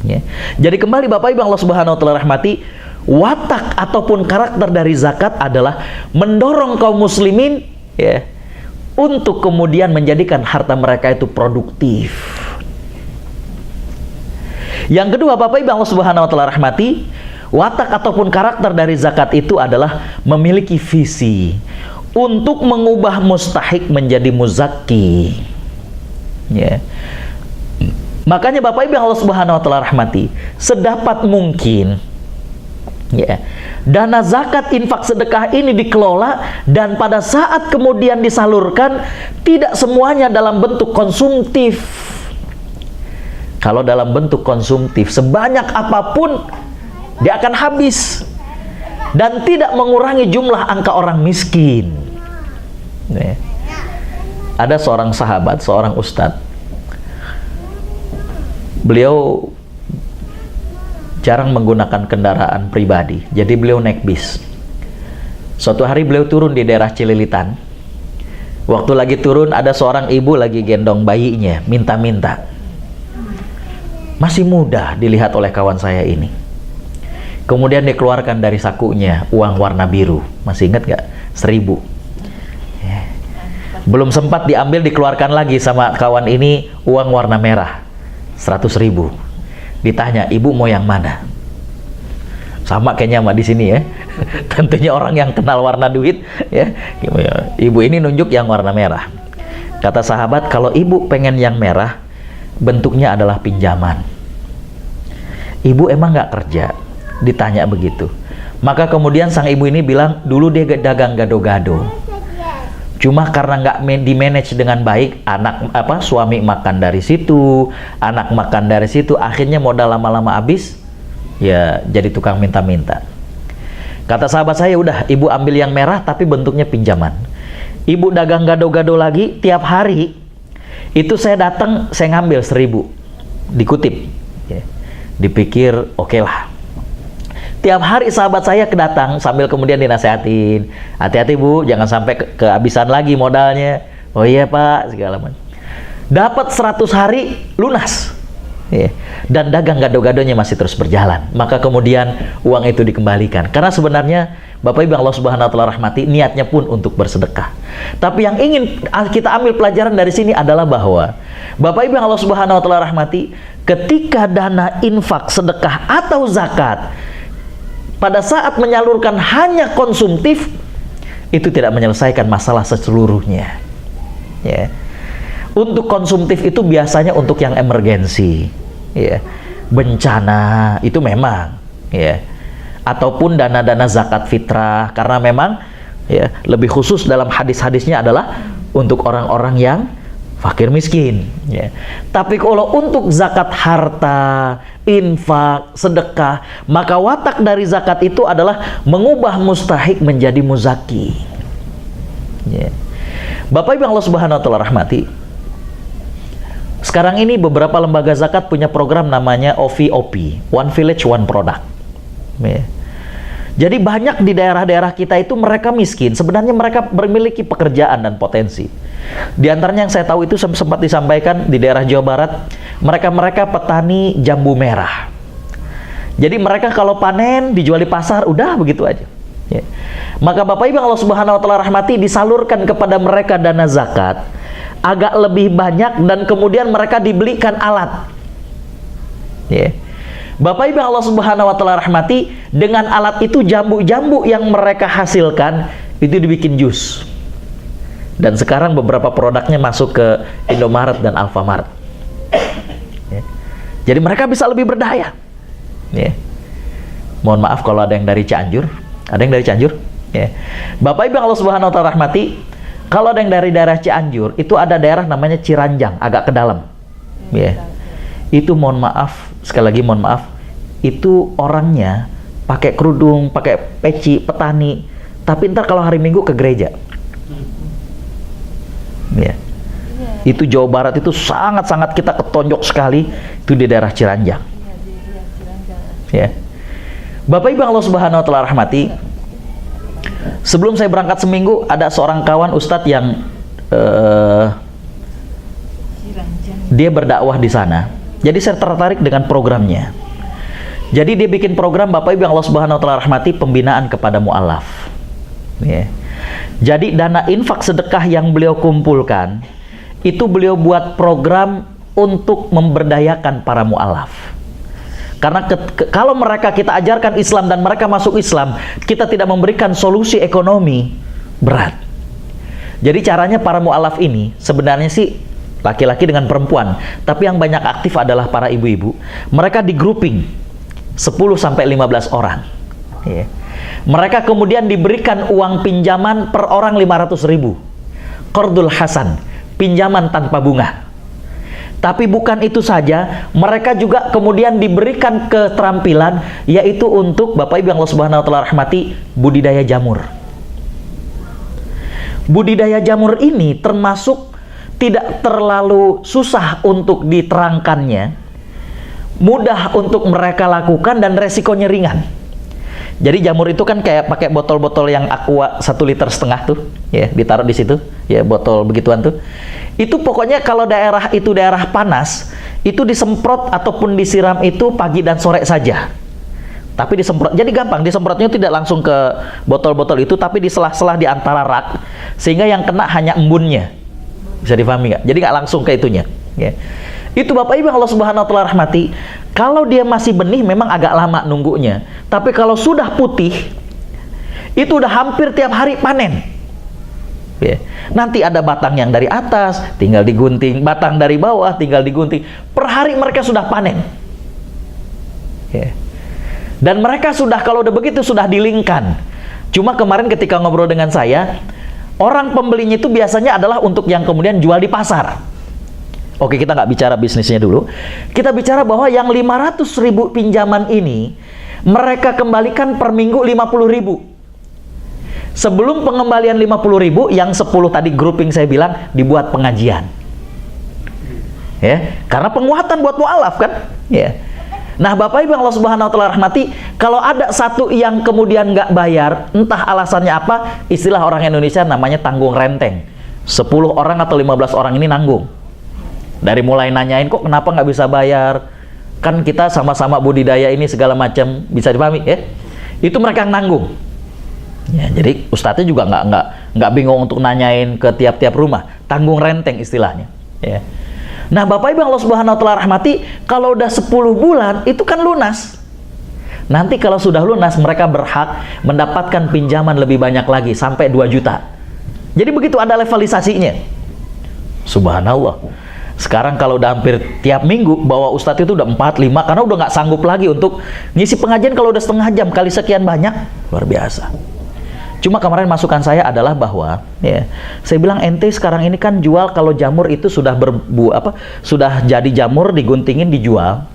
ya. Jadi kembali Bapak Ibu Allah Subhanahu wa taala rahmati, watak ataupun karakter dari zakat adalah mendorong kaum muslimin, ya, untuk kemudian menjadikan harta mereka itu produktif. Yang kedua, Bapak Ibu Allah Subhanahu wa taala rahmati, watak ataupun karakter dari zakat itu adalah memiliki visi untuk mengubah mustahik menjadi muzakki. Ya. Makanya Bapak Ibu Allah Subhanahu wa taala rahmati, sedapat mungkin, ya, dana zakat, infak, sedekah ini dikelola, dan pada saat kemudian disalurkan tidak semuanya dalam bentuk konsumtif. Kalau dalam bentuk konsumtif, sebanyak apapun dia akan habis dan tidak mengurangi jumlah angka orang miskin. Ada seorang sahabat, seorang ustadz, beliau jarang menggunakan kendaraan pribadi, jadi beliau naik bis. Suatu hari beliau turun di daerah Cililitan. Waktu lagi turun, ada seorang ibu lagi gendong bayinya, minta-minta. Masih muda dilihat oleh kawan saya ini. Kemudian dikeluarkan dari sakunya uang warna biru. Masih ingat gak? 1.000. Belum sempat diambil, dikeluarkan lagi sama kawan ini uang warna merah, 100.000. Ditanya, ibu mau yang mana? Sama kayaknya sama di sini, ya. Tentunya orang yang kenal warna duit, ya. Ibu ini nunjuk yang warna merah. Kata sahabat, kalau ibu pengen yang merah, bentuknya adalah pinjaman. Ibu emang nggak kerja? Ditanya begitu. Maka kemudian sang ibu ini bilang, dulu dia dagang gado-gado. Cuma karena nggak di-manage dengan baik, suami makan dari situ, anak makan dari situ, akhirnya modal lama-lama habis, ya jadi tukang minta-minta. Kata sahabat saya, udah ibu ambil yang merah tapi bentuknya pinjaman. Ibu dagang gado-gado lagi, tiap hari itu saya datang, saya ngambil 1.000, dikutip, ya. Dipikir oke lah. Tiap hari sahabat saya kedatang sambil kemudian dinasehatin, hati-hati bu, jangan sampai kehabisan lagi modalnya. Oh iya pak, segala macam. Dapat 100 hari lunas, ya. Dan dagang gado-gadonya masih terus berjalan. Maka kemudian uang itu dikembalikan. Karena sebenarnya Bapak Ibu Allah Subhanahu wa taala rahmati, niatnya pun untuk bersedekah. Tapi yang ingin kita ambil pelajaran dari sini adalah bahwa Bapak Ibu Allah Subhanahu wa taala rahmati, ketika dana infak, sedekah atau zakat pada saat menyalurkan hanya konsumtif, itu tidak menyelesaikan masalah seluruhnya. Ya. Untuk konsumtif itu biasanya untuk yang emergensi, ya. Bencana itu memang, ya. Ataupun dana-dana zakat fitrah, karena memang ya lebih khusus dalam hadis-hadisnya adalah untuk orang-orang yang fakir miskin, ya. Tapi kalau untuk zakat harta, infak, sedekah, maka watak dari zakat itu adalah mengubah mustahik menjadi muzaki, ya. Bapak Ibu Allah Subhanahu wa taala rahmati, sekarang ini beberapa lembaga zakat punya program namanya OVOP, One Village One Product, ya. Jadi banyak di daerah-daerah kita itu mereka miskin, sebenarnya mereka memiliki pekerjaan dan potensi. Di antaranya yang saya tahu itu sempat disampaikan di daerah Jawa Barat, mereka petani jambu merah. Jadi mereka kalau panen dijual di pasar, udah begitu aja. Ya. Maka Bapak Ibu Allah Subhanahu wa taala rahmati, disalurkan kepada mereka dana zakat agak lebih banyak dan kemudian mereka dibelikan alat. Ya. Bapak Ibu Allah Subhanahu wa taala rahmati, dengan alat itu jambu-jambu yang mereka hasilkan itu dibikin jus. Dan sekarang beberapa produknya masuk ke Indomaret dan Alfamart. Ya. Jadi mereka bisa lebih berdaya. Ya. Mohon maaf kalau ada yang dari Cianjur. Ada yang dari Cianjur? Ya. Bapak Ibu Allah Subhanahu wa taala rahmati, kalau ada yang dari daerah Cianjur, itu ada daerah namanya Ciranjang, agak ke dalam. Ya. Itu mohon maaf, sekali lagi mohon maaf, itu orangnya pakai kerudung, pakai peci, petani, tapi ntar kalau hari Minggu ke gereja. Ya. Itu Jawa Barat itu sangat-sangat kita ketonjok sekali, itu di daerah Ciranjang. Ya. Bapak Ibu Allah Subhanahu wa taala rahmati, sebelum saya berangkat seminggu, ada seorang kawan ustadz yang dia berdakwah di sana. Jadi saya tertarik dengan programnya. Jadi dia bikin program, Bapak Ibu Allah Subhanahu wa taala rahmati, pembinaan kepada mu'alaf. Ya. Jadi dana infak sedekah yang beliau kumpulkan itu beliau buat program untuk memberdayakan para mu'alaf. Karena kalau mereka kita ajarkan Islam dan mereka masuk Islam, kita tidak memberikan solusi ekonomi, berat. Jadi caranya para mu'alaf ini sebenarnya sih laki-laki dengan perempuan, tapi yang banyak aktif adalah para ibu-ibu. Mereka di grouping 10-15 orang. Ya. Mereka kemudian diberikan uang pinjaman per orang 500.000. Qardul Hasan, pinjaman tanpa bunga. Tapi bukan itu saja, mereka juga kemudian diberikan keterampilan, yaitu untuk Bapak Ibu yang Allah Subhanahu wa taala rahmati, budidaya jamur. Budidaya jamur ini termasuk tidak terlalu susah untuk diterangkannya, mudah untuk mereka lakukan dan resikonya ringan. Jadi jamur itu kan kayak pakai botol-botol yang aqua 1,5 liter tuh, ya, ditaruh di situ, ya, botol begituan tuh. Itu pokoknya kalau daerah itu daerah panas, itu disemprot ataupun disiram itu pagi dan sore saja. Tapi disemprot, jadi gampang, disemprotnya tidak langsung ke botol-botol itu, tapi di sela-sela di antara rak, sehingga yang kena hanya embunnya. Bisa difahami nggak? Jadi nggak langsung ke itunya. Ya. Itu Bapak Ibu Allah Subhanahu wa taala rahmati, kalau dia masih benih memang agak lama nunggunya. Tapi kalau sudah putih, itu udah hampir tiap hari panen. Ya. Nanti ada batang yang dari atas, tinggal digunting, batang dari bawah, tinggal digunting. Per hari mereka sudah panen. Ya. Dan mereka sudah, kalau udah begitu sudah dilingkan. Cuma kemarin ketika ngobrol dengan saya, orang pembelinya itu biasanya adalah untuk yang kemudian jual di pasar. Oke, kita nggak bicara bisnisnya dulu. Kita bicara bahwa yang 500.000 pinjaman ini, mereka kembalikan per minggu 50.000. Sebelum pengembalian 50.000, yang 10 tadi grouping saya bilang, dibuat pengajian. Ya, karena penguatan buat mu'alaf kan? Ya. Nah, Bapak Ibu Allah Subhanahu wa taala rahmati, kalau ada satu yang kemudian nggak bayar, entah alasannya apa, istilah orang Indonesia namanya tanggung renteng. 10 orang atau 15 orang ini nanggung. Dari mulai nanyain, kok kenapa nggak bisa bayar? Kan kita sama-sama budidaya ini segala macam, bisa dipahami ya? Itu mereka yang nanggung. Ya, jadi ustadznya juga nggak bingung untuk nanyain ke tiap-tiap rumah, tanggung renteng istilahnya. Ya. Nah, Bapak Ibu Allah Subhanahu wa taala rahmati, kalau udah 10 bulan itu kan lunas. Nanti kalau sudah lunas, mereka berhak mendapatkan pinjaman lebih banyak lagi sampai 2 juta. Jadi begitu ada levelisasinya. Subhanallah. Sekarang kalau udah hampir tiap minggu bawa ustadz itu udah 4, 5 karena udah nggak sanggup lagi untuk ngisi pengajian. Kalau udah setengah jam kali sekian banyak, luar biasa. Cuma kemarin masukan saya adalah bahwa ya, saya bilang ente sekarang ini kan jual kalau jamur itu sudah sudah jadi jamur diguntingin dijual.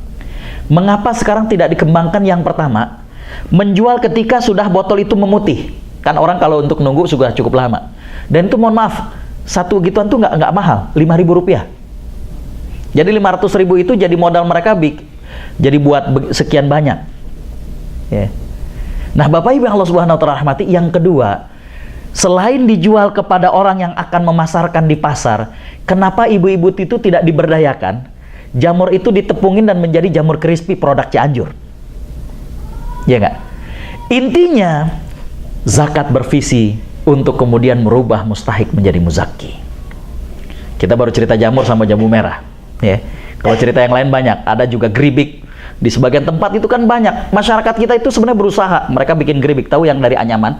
Mengapa sekarang tidak dikembangkan yang pertama, menjual ketika sudah botol itu memutih? Kan orang kalau untuk nunggu sudah cukup lama. Dan itu mohon maaf, satu gituan tuh nggak mahal, Rp5.000. Jadi 500.000 itu jadi modal mereka jadi buat sekian banyak. Ya. Nah, Bapak Ibu yang Allah Subhanahu wa taala rahmati, yang kedua, selain dijual kepada orang yang akan memasarkan di pasar, kenapa ibu-ibu itu tidak diberdayakan? Jamur itu ditepungin dan menjadi jamur crispy produk Cianjur. Ya enggak? Intinya, zakat bervisi untuk kemudian merubah mustahik menjadi muzaki. Kita baru cerita jamur sama jambu merah. Ya. Kalau cerita yang lain banyak, ada juga geribik. Di sebagian tempat itu kan banyak. Masyarakat kita itu sebenarnya berusaha. Mereka bikin geribik, tahu yang dari anyaman?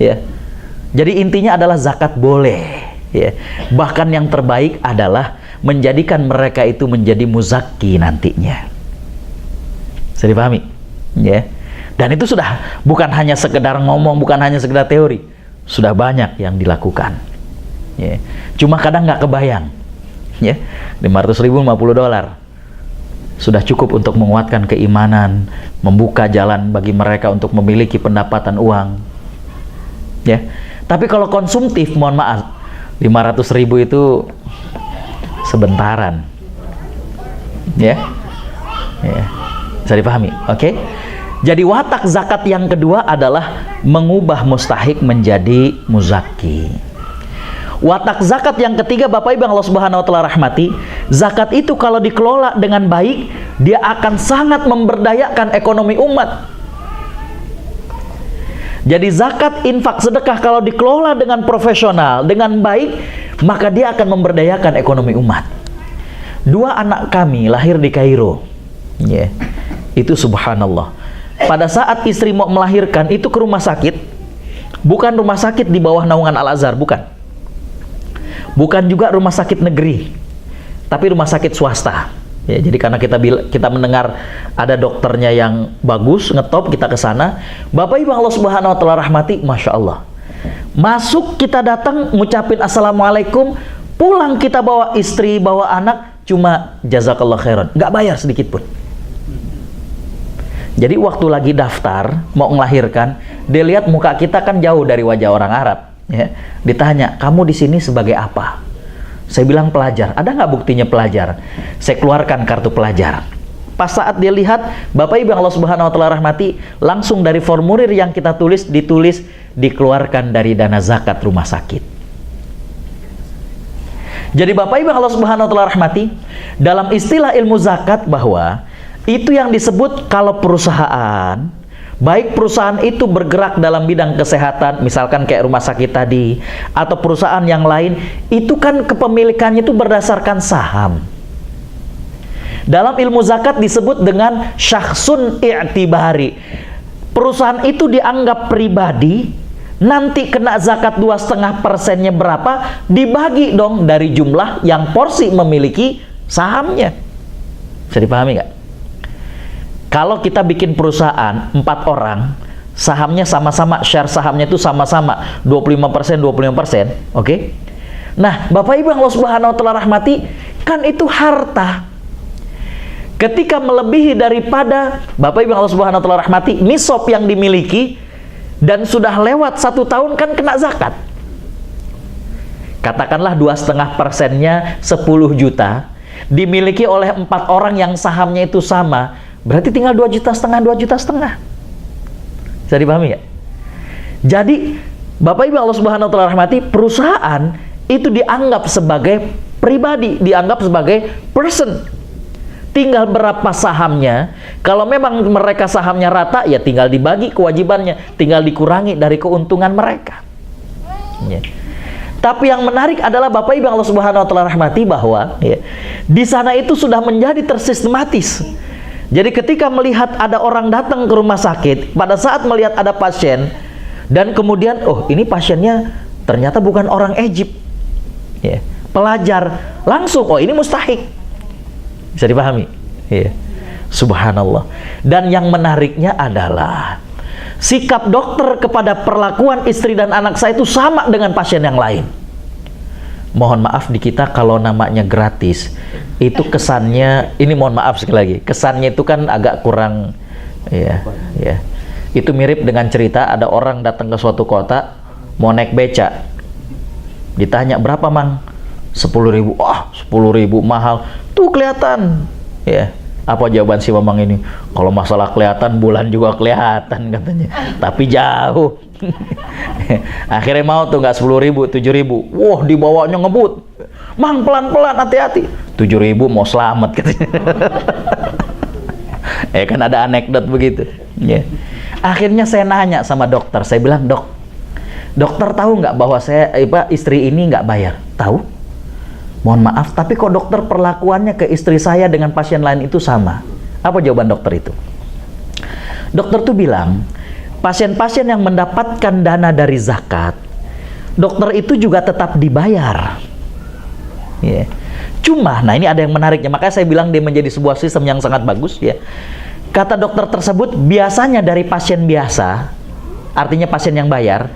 Ya. Jadi intinya adalah zakat boleh. Ya. Bahkan yang terbaik adalah menjadikan mereka itu menjadi muzaki nantinya. Bisa dipahami? Ya. Dan itu sudah bukan hanya sekedar ngomong, bukan hanya sekedar teori. Sudah banyak yang dilakukan. Ya. Cuma kadang nggak kebayang. Ya. 500.000, $50. Sudah cukup untuk menguatkan keimanan, membuka jalan bagi mereka untuk memiliki pendapatan uang. Ya. Tapi kalau konsumtif, mohon maaf, 500.000 itu sebentaran. Ya. Ya. Bisa dipahami? Oke? Jadi watak zakat yang kedua adalah mengubah mustahik menjadi muzaki. Watak zakat yang ketiga, Bapak Ibu yang Allah Subhanahu wa taala rahmati, zakat itu kalau dikelola dengan baik, dia akan sangat memberdayakan ekonomi umat. Jadi zakat, infak, sedekah kalau dikelola dengan profesional, dengan baik, maka dia akan memberdayakan ekonomi umat. 2 anak kami lahir di Kairo. Ya. Itu subhanallah. Pada saat istri mau melahirkan itu ke rumah sakit, bukan rumah sakit di bawah naungan Al-Azhar, bukan. Bukan juga rumah sakit negeri, tapi rumah sakit swasta. Ya, jadi karena kita mendengar ada dokternya yang bagus, ngetop, kita ke sana. Bapak Ibu Allah Subhanahu wa taala rahmati, Masya Allah. Masuk, kita datang, ngucapin assalamualaikum, pulang kita bawa istri, bawa anak, cuma jazakallah khairan, nggak bayar sedikit pun. Jadi waktu lagi daftar mau melahirkan, dia lihat muka kita kan jauh dari wajah orang Arab. Ya, ditanya, kamu di sini sebagai apa? Saya bilang pelajar. Ada nggak buktinya pelajar? Saya keluarkan kartu pelajar. Pas saat dia lihat, Bapak Ibu yang Allah Subhanahu wa taala rahmati, langsung dari formulir yang kita ditulis dikeluarkan dari dana zakat rumah sakit. Jadi Bapak Ibu yang Allah Subhanahu wa taala rahmati, dalam istilah ilmu zakat bahwa itu yang disebut kalau perusahaan, baik perusahaan itu bergerak dalam bidang kesehatan, misalkan kayak rumah sakit tadi, atau perusahaan yang lain, itu kan kepemilikannya itu berdasarkan saham. Dalam ilmu zakat disebut dengan syakhsun i'tibari. Perusahaan itu dianggap pribadi, nanti kena zakat 2,5%-nya berapa, dibagi dong dari jumlah yang porsi memiliki sahamnya. Bisa dipahami nggak? Kalau kita bikin perusahaan 4 orang, sahamnya sama-sama, share sahamnya itu sama-sama 25%, 25%, oke? Nah, Bapak Ibu yang Allah Subhanahu wa taala rahmati, kan itu harta. Ketika melebihi daripada, Bapak Ibu yang Allah Subhanahu wa taala rahmati, nisab yang dimiliki dan sudah lewat 1 tahun kan kena zakat. Katakanlah 2,5%-nya 10 juta dimiliki oleh 4 orang yang sahamnya itu sama. Berarti tinggal 2,5 juta, 2,5 juta. Bisa dipahami ya? Jadi, Bapak Ibu Allah Subhanahu wa taala rahmati, perusahaan itu dianggap sebagai pribadi, dianggap sebagai person. Tinggal berapa sahamnya. Kalau memang mereka sahamnya rata, ya tinggal dibagi kewajibannya, tinggal dikurangi dari keuntungan mereka. Ya. Tapi yang menarik adalah Bapak Ibu Allah Subhanahu wa taala rahmati bahwa ya, di sana itu sudah menjadi tersistematis. Jadi ketika melihat ada orang datang ke rumah sakit, pada saat melihat ada pasien, dan kemudian, oh ini pasiennya ternyata bukan orang Egypt. Ya. pelajar, langsung, oh ini mustahik. Bisa dipahami? Iya. Subhanallah. Dan yang menariknya adalah sikap dokter kepada perlakuan istri dan anak saya itu sama dengan pasien yang lain. Mohon maaf, di kita kalau namanya gratis itu kesannya, ini mohon maaf sekali lagi, kesannya itu kan agak kurang, ya. Itu mirip dengan cerita ada orang datang ke suatu kota mau naik beca, ditanya berapa mang, 10.000. Oh 10.000 mahal tuh, kelihatan, ya. Apa jawaban si mamang ini? Kalau masalah kelihatan, bulan juga kelihatan katanya, tapi jauh. Akhirnya mau tuh, nggak 10.000, 7.000. Wah, dibawanya ngebut, mang pelan-pelan, hati-hati. 7.000 mau selamat katanya. Kan ada anekdot begitu, ya. Akhirnya saya nanya sama dokter, saya bilang, dokter tahu nggak bahwa istri ini nggak bayar? Tahu. Mohon maaf, tapi kok dokter perlakuannya ke istri saya dengan pasien lain itu sama? Apa jawaban dokter itu? Dokter tuh bilang, pasien-pasien yang mendapatkan dana dari zakat, dokter itu juga tetap dibayar. Yeah. Cuma, nah ini ada yang menariknya, makanya saya bilang dia menjadi sebuah sistem yang sangat bagus, ya. Kata dokter tersebut, biasanya dari pasien biasa, artinya pasien yang bayar,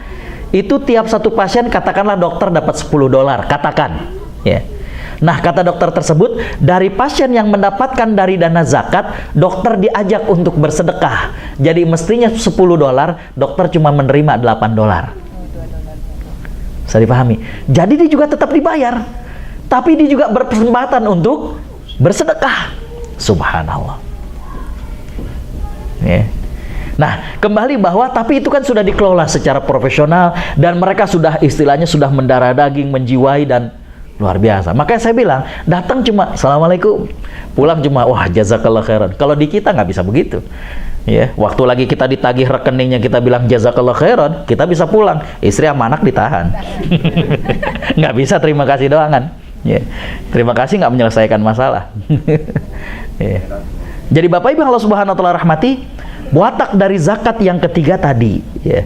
itu tiap satu pasien katakanlah dokter dapat $10, katakan, ya. Nah, kata dokter tersebut, dari pasien yang mendapatkan dari dana zakat, dokter diajak untuk bersedekah. Jadi mestinya $10, dokter cuma menerima $8. Bisa dipahami? Jadi dia juga tetap dibayar, tapi dia juga berkesempatan untuk bersedekah. Subhanallah. Ya. Nah, kembali bahwa tapi itu kan sudah dikelola secara profesional dan mereka sudah istilahnya sudah mendarah daging, menjiwai, dan luar biasa. Makanya saya bilang, datang cuma assalamualaikum, pulang cuma wah jazakallah khairan. Kalau di kita nggak bisa begitu, ya. Waktu lagi kita ditagih rekeningnya kita bilang jazakallah khairan, kita bisa pulang, istri sama anak ditahan. Nggak bisa terima kasih doang kan, ya. Terima kasih nggak menyelesaikan masalah. Ya. Jadi Bapak Ibu Allah Subhanahu wa Ta'ala rahmati, watak dari zakat yang ketiga tadi, ya,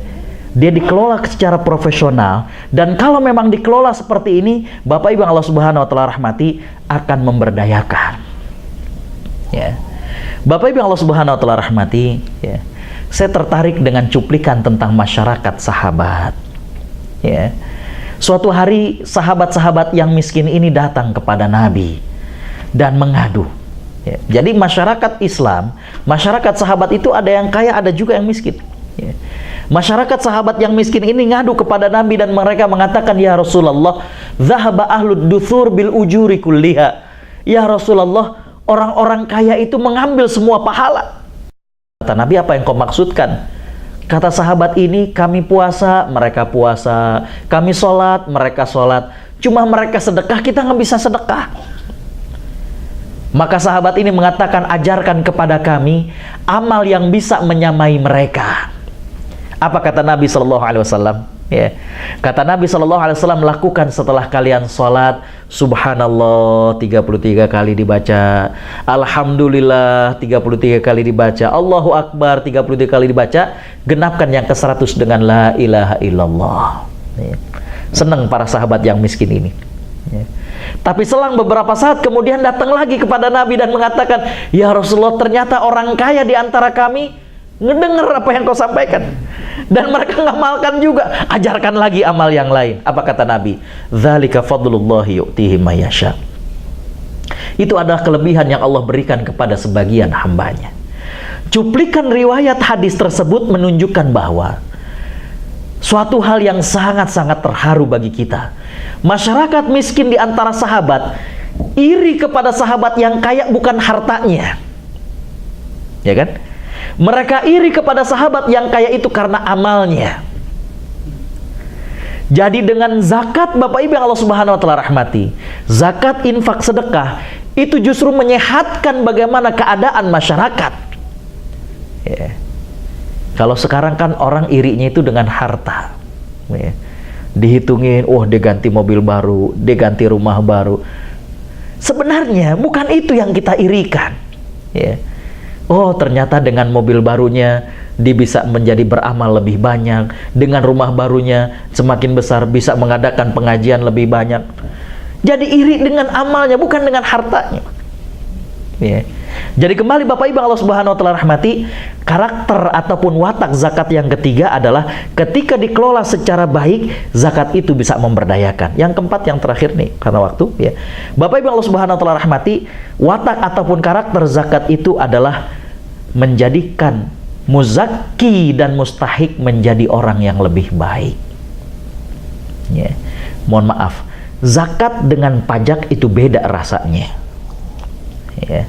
dia dikelola secara profesional, dan kalau memang dikelola seperti ini, Bapak Ibu Allah Subhanahu wa Ta'ala rahmati, akan memberdayakan, ya. Bapak Ibu Allah Subhanahu wa Ta'ala rahmati, ya. Saya tertarik dengan cuplikan tentang masyarakat sahabat, ya. Suatu hari sahabat-sahabat yang miskin ini datang kepada Nabi dan mengadu, ya. Jadi masyarakat Islam, masyarakat sahabat itu ada yang kaya, ada juga yang miskin, ya. Masyarakat sahabat yang miskin ini ngadu kepada Nabi dan mereka mengatakan, ya Rasulullah, zahaba ahlud duthur bil ujuri kulliha. Ya Rasulullah, orang-orang kaya itu mengambil semua pahala. Kata Nabi, apa yang kau maksudkan? Kata sahabat ini, kami puasa, mereka puasa, kami sholat, mereka sholat, cuma mereka sedekah, kita nggak bisa sedekah. Maka sahabat ini mengatakan, ajarkan kepada kami amal yang bisa menyamai mereka. Apa kata Nabi SAW? Ya. Kata Nabi SAW, lakukan setelah kalian sholat, subhanallah 33 kali dibaca, alhamdulillah 33 kali dibaca, Allahu Akbar 33 kali dibaca, genapkan yang ke-100 dengan la ilaha illallah. Ya. Senang para sahabat yang miskin ini, ya. Tapi selang beberapa saat kemudian datang lagi kepada Nabi dan mengatakan, ya Rasulullah, ternyata orang kaya di antara kami ngedenger apa yang kau sampaikan dan mereka ngamalkan juga. Ajarkan lagi amal yang lain. Apa kata Nabi? Dzalika fadlullahi yu'tihi may yasha. Itu adalah kelebihan yang Allah berikan kepada sebagian hambanya. Cuplikan riwayat hadis tersebut menunjukkan bahwa suatu hal yang sangat-sangat terharu bagi kita. Masyarakat miskin di antara sahabat iri kepada sahabat yang kaya bukan hartanya, ya kan? Mereka iri kepada sahabat yang kaya itu karena amalnya. Jadi dengan zakat, Bapak Ibu yang Allah Subhanahu wa Ta'ala rahmati, zakat, infak, sedekah itu justru menyehatkan bagaimana keadaan masyarakat, ya. Kalau sekarang kan orang irinya itu dengan harta, ya. Dihitungin, oh dia ganti mobil baru, dia ganti rumah baru. Sebenarnya bukan itu yang kita irikan, ya. Oh ternyata dengan mobil barunya dia bisa menjadi beramal lebih banyak, dengan rumah barunya semakin besar bisa mengadakan pengajian lebih banyak. Jadi iri dengan amalnya, bukan dengan hartanya. Ya. Jadi kembali Bapak Ibu Allah Subhanahu wa taala rahmati, karakter ataupun watak zakat yang ketiga adalah ketika dikelola secara baik, zakat itu bisa memberdayakan. Yang keempat, yang terakhir nih karena waktu ya. Bapak Ibu Allah Subhanahu wa taala rahmati, watak ataupun karakter zakat itu adalah menjadikan muzakki dan mustahik menjadi orang yang lebih baik. Ya. Mohon maaf, zakat dengan pajak itu beda rasanya. Ya.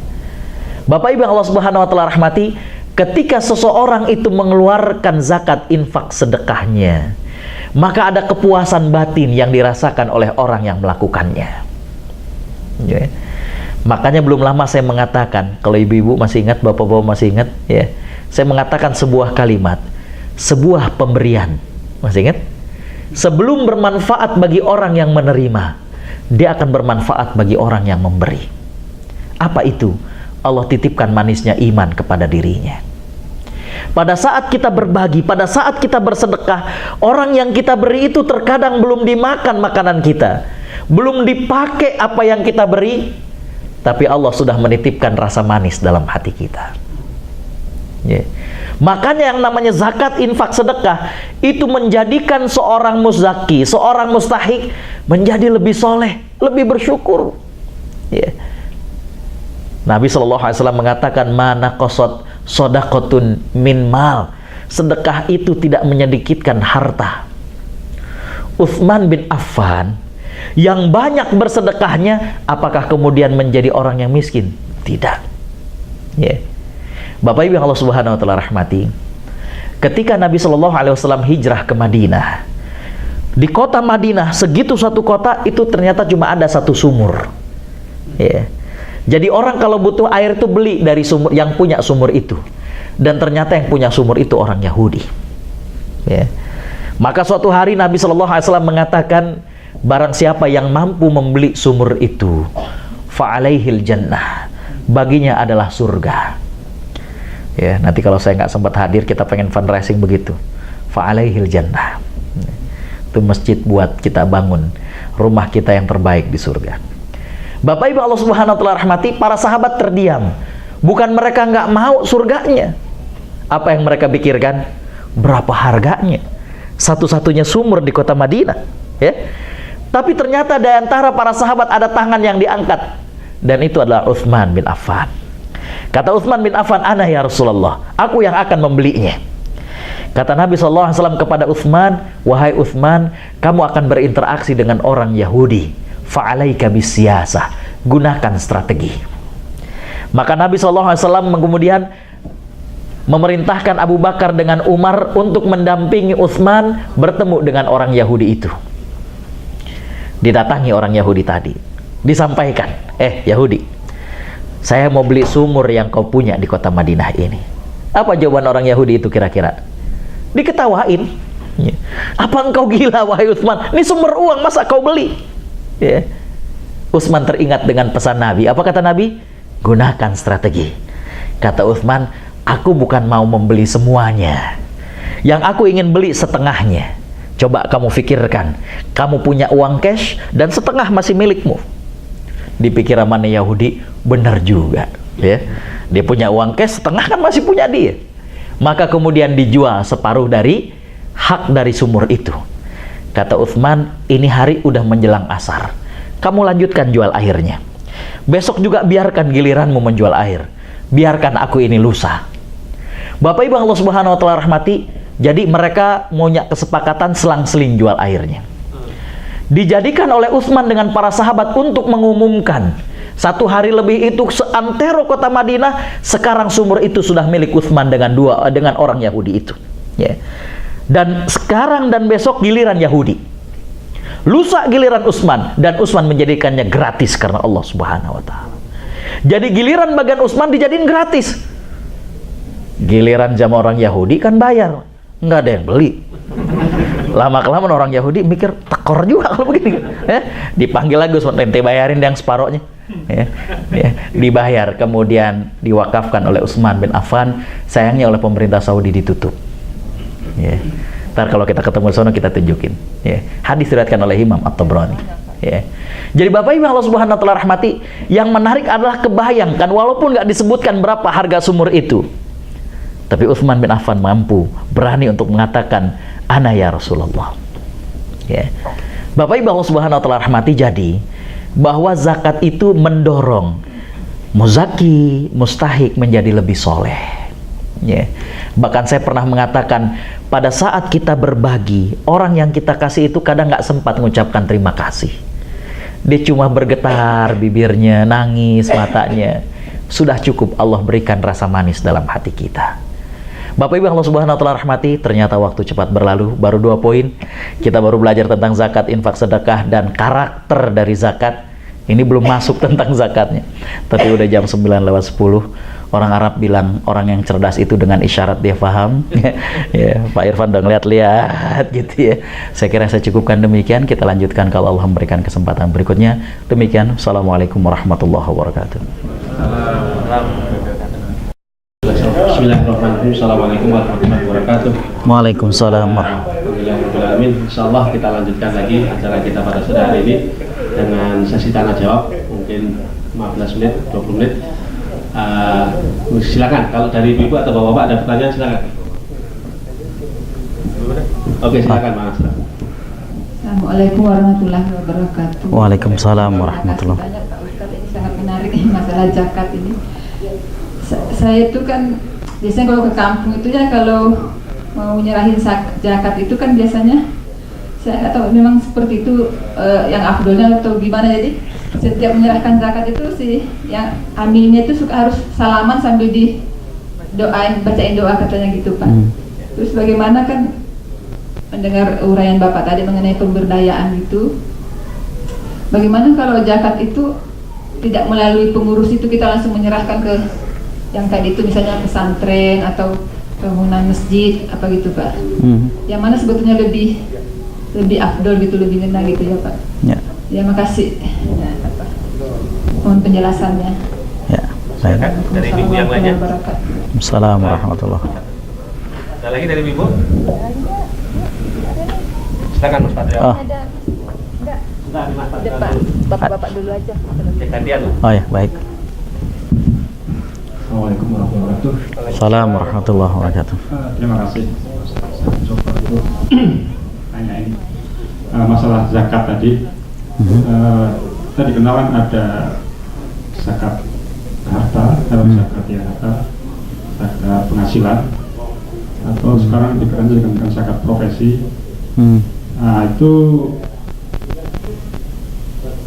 Bapak Ibu Allah Subhanahu wa taala rahmati, ketika seseorang itu mengeluarkan zakat infak sedekahnya, maka ada kepuasan batin yang dirasakan oleh orang yang melakukannya. Ya. Makanya belum lama saya mengatakan, kalau ibu-ibu masih ingat, bapak-bapak masih ingat, ya, saya mengatakan sebuah kalimat, sebuah pemberian, masih ingat? Sebelum bermanfaat bagi orang yang menerima, dia akan bermanfaat bagi orang yang memberi. Apa itu? Allah titipkan manisnya iman kepada dirinya. Pada saat kita berbagi, pada saat kita bersedekah, orang yang kita beri itu terkadang belum dimakan makanan kita, belum dipakai apa yang kita beri, tapi Allah sudah menitipkan rasa manis dalam hati kita. Ya. Makanya yang namanya zakat, infak, sedekah itu menjadikan seorang muzaki, seorang mustahik menjadi lebih soleh, lebih bersyukur. Ya. Nabi SAW mengatakan, mana qasad sodakotun min mal, sedekah itu tidak menyedikitkan harta. Utsman bin Affan yang banyak bersedekahnya, apakah kemudian menjadi orang yang miskin? Tidak. Yeah. Bapak Ibu yang Allah Subhanahu wa taala rahmati, ketika Nabi SAW hijrah ke Madinah, di kota Madinah, segitu satu kota itu ternyata cuma ada satu sumur. Yeah. Jadi orang kalau butuh air itu beli dari sumur yang punya sumur itu. Dan ternyata yang punya sumur itu orang Yahudi. Ya. Maka suatu hari Nabi SAW mengatakan, barang siapa yang mampu membeli sumur itu, fa'alaihil jannah, baginya adalah surga. Ya, nanti kalau saya nggak sempat hadir, kita pengen fundraising begitu. Fa'alaihil jannah. Itu masjid buat kita bangun rumah kita yang terbaik di surga. Bapak Ibu Allah Subhanahu wa taala rahmati, para sahabat terdiam. Bukan mereka nggak mau surganya. Apa yang mereka pikirkan? Berapa harganya? Satu-satunya sumur di kota Madinah, ya. Tapi ternyata di antara para sahabat ada tangan yang diangkat, dan itu adalah Utsman bin Affan. Kata Utsman bin Affan, "Ana ya Rasulullah, aku yang akan membelinya." Kata Nabi SAW kepada Utsman, "Wahai Utsman, kamu akan berinteraksi dengan orang Yahudi. Fa'alaika bisyasah, gunakan strategi." Maka Nabi SAW kemudian memerintahkan Abu Bakar dengan Umar untuk mendampingi Utsman bertemu dengan orang Yahudi itu. Didatangi orang Yahudi tadi, disampaikan, Yahudi, saya mau beli sumur yang kau punya di kota Madinah ini. Apa jawaban orang Yahudi itu kira-kira? Diketawain. Apa engkau gila wahai Utsman? Ini sumber uang, masa kau beli? Ya. Utsman teringat dengan pesan Nabi. Apa kata Nabi? Gunakan strategi. Kata Utsman, aku bukan mau membeli semuanya. Yang aku ingin beli setengahnya. Coba kamu pikirkan, kamu punya uang cash dan setengah masih milikmu. Dipikir sama Yahudi, benar juga, ya. Dia punya uang cash, setengah kan masih punya dia. Maka kemudian dijual separuh dari hak dari sumur itu. Kata Utsman, ini hari udah menjelang asar. Kamu lanjutkan jual airnya. Besok juga biarkan giliranmu menjual air. Biarkan aku ini lusa. Bapak Ibu Allah Subhanahu wa taala rahmati, jadi mereka punya kesepakatan selang-seling jual airnya. Dijadikan oleh Utsman dengan para sahabat untuk mengumumkan, satu hari lebih itu seantero kota Madinah, sekarang sumur itu sudah milik Utsman dengan orang Yahudi itu. Ya. Dan sekarang dan besok giliran Yahudi, lusa giliran Utsman, dan Utsman menjadikannya gratis karena Allah Subhanahu wa taala. Jadi giliran bagian Utsman dijadiin gratis. Giliran jam orang Yahudi kan bayar, nggak ada yang beli. Lama-kelamaan orang Yahudi mikir, tekor juga kalau begini. Dipanggil lagi Utsman, ente bayarin yang separohnya. Dibayar, kemudian diwakafkan oleh Utsman bin Affan. Sayangnya oleh pemerintah Saudi ditutup. Ntar kalau kita ketemu di sana kita tunjukin. Hadis diriwayatkan oleh Imam At-Tabrani. Ya. Jadi Bapak Ibu Allah Subhanahu wa taala rahmati, yang menarik adalah kebayangkan walaupun nggak disebutkan berapa harga sumur itu, tapi Utsman bin Affan mampu berani untuk mengatakan ana ya Rasulullah. Ya. Bapak Ibu Allah Subhanahu wa taala rahmati, jadi bahwa zakat itu mendorong muzaki, mustahik menjadi lebih soleh. Ya. Bahkan saya pernah mengatakan, pada saat kita berbagi, orang yang kita kasih itu kadang nggak sempat mengucapkan terima kasih. Dia cuma bergetar bibirnya, nangis matanya. Sudah cukup Allah berikan rasa manis dalam hati kita. Bapak Ibu Allah Subhanahu wa taala rahmati, ternyata waktu cepat berlalu, baru 2 poin. Kita baru belajar tentang zakat, infak, sedekah, dan karakter dari zakat. Ini belum masuk tentang zakatnya. Tapi udah jam 9:10. Orang Arab bilang orang yang cerdas itu dengan isyarat dia paham. Ya, Pak Irfan udah ngeliat-liat gitu ya. Saya kira saya cukupkan demikian. Kita lanjutkan kalau Allah memberikan kesempatan berikutnya. Demikian. Assalamualaikum warahmatullahi wabarakatuh. Bismillahirrahmanirrahim. Assalamualaikum warahmatullahi wabarakatuh. Waalaikumsalam. Alhamdulillah. Insyaallah kita lanjutkan lagi acara kita pada sore hari ini dengan sesi tanya jawab, mungkin 15 menit, 20 menit. Silakan, kalau dari ibu atau bapak-bapak ada pertanyaan silakan. Oke, silakan Mas. Assalamualaikum warahmatullahi wabarakatuh. Waalaikumsalam warahmatullahi wabarakatuh. Banyak Pak Ustadz, ini sangat menarik masalah zakat ini. Saya itu kan biasanya kalau ke kampung itu ya, kalau mau nyerahin zakat itu kan biasanya saya nggak tahu memang seperti itu yang afdolnya atau gimana. Jadi setiap menyerahkan zakat itu yang amilnya itu suka harus salaman sambil bacain doa katanya gitu Pak. Terus bagaimana kan mendengar uraian Bapak tadi mengenai pemberdayaan itu, bagaimana kalau zakat itu tidak melalui pengurus itu, kita langsung menyerahkan ke yang tadi itu, misalnya pesantren atau bangunan masjid apa gitu Pak. Yang mana sebetulnya lebih afdol gitu, lebih ngena gitu ya Pak. Ya. Ya, makasih. Ya, mohon penjelasannya. Ya, baik. Dari ibu yang lainnya. Assalamualaikum warahmatullahi wabarakatuh. Ada lagi dari ibu? Silakan Mas Patria. Oh. Depan. Bapak-bapak dulu aja. Gantian. Oh ya, baik. Assalamualaikum warahmatullahi wabarakatuh. Assalamualaikum warahmatullahi wabarakatuh. Terima kasih. Saya coba dulu tanyain masalah zakat tadi. Tadi kenalan ada zakat harta, zakat ya harta, zakat penghasilan, atau sekarang dikenal dengan zakat profesi. Nah, itu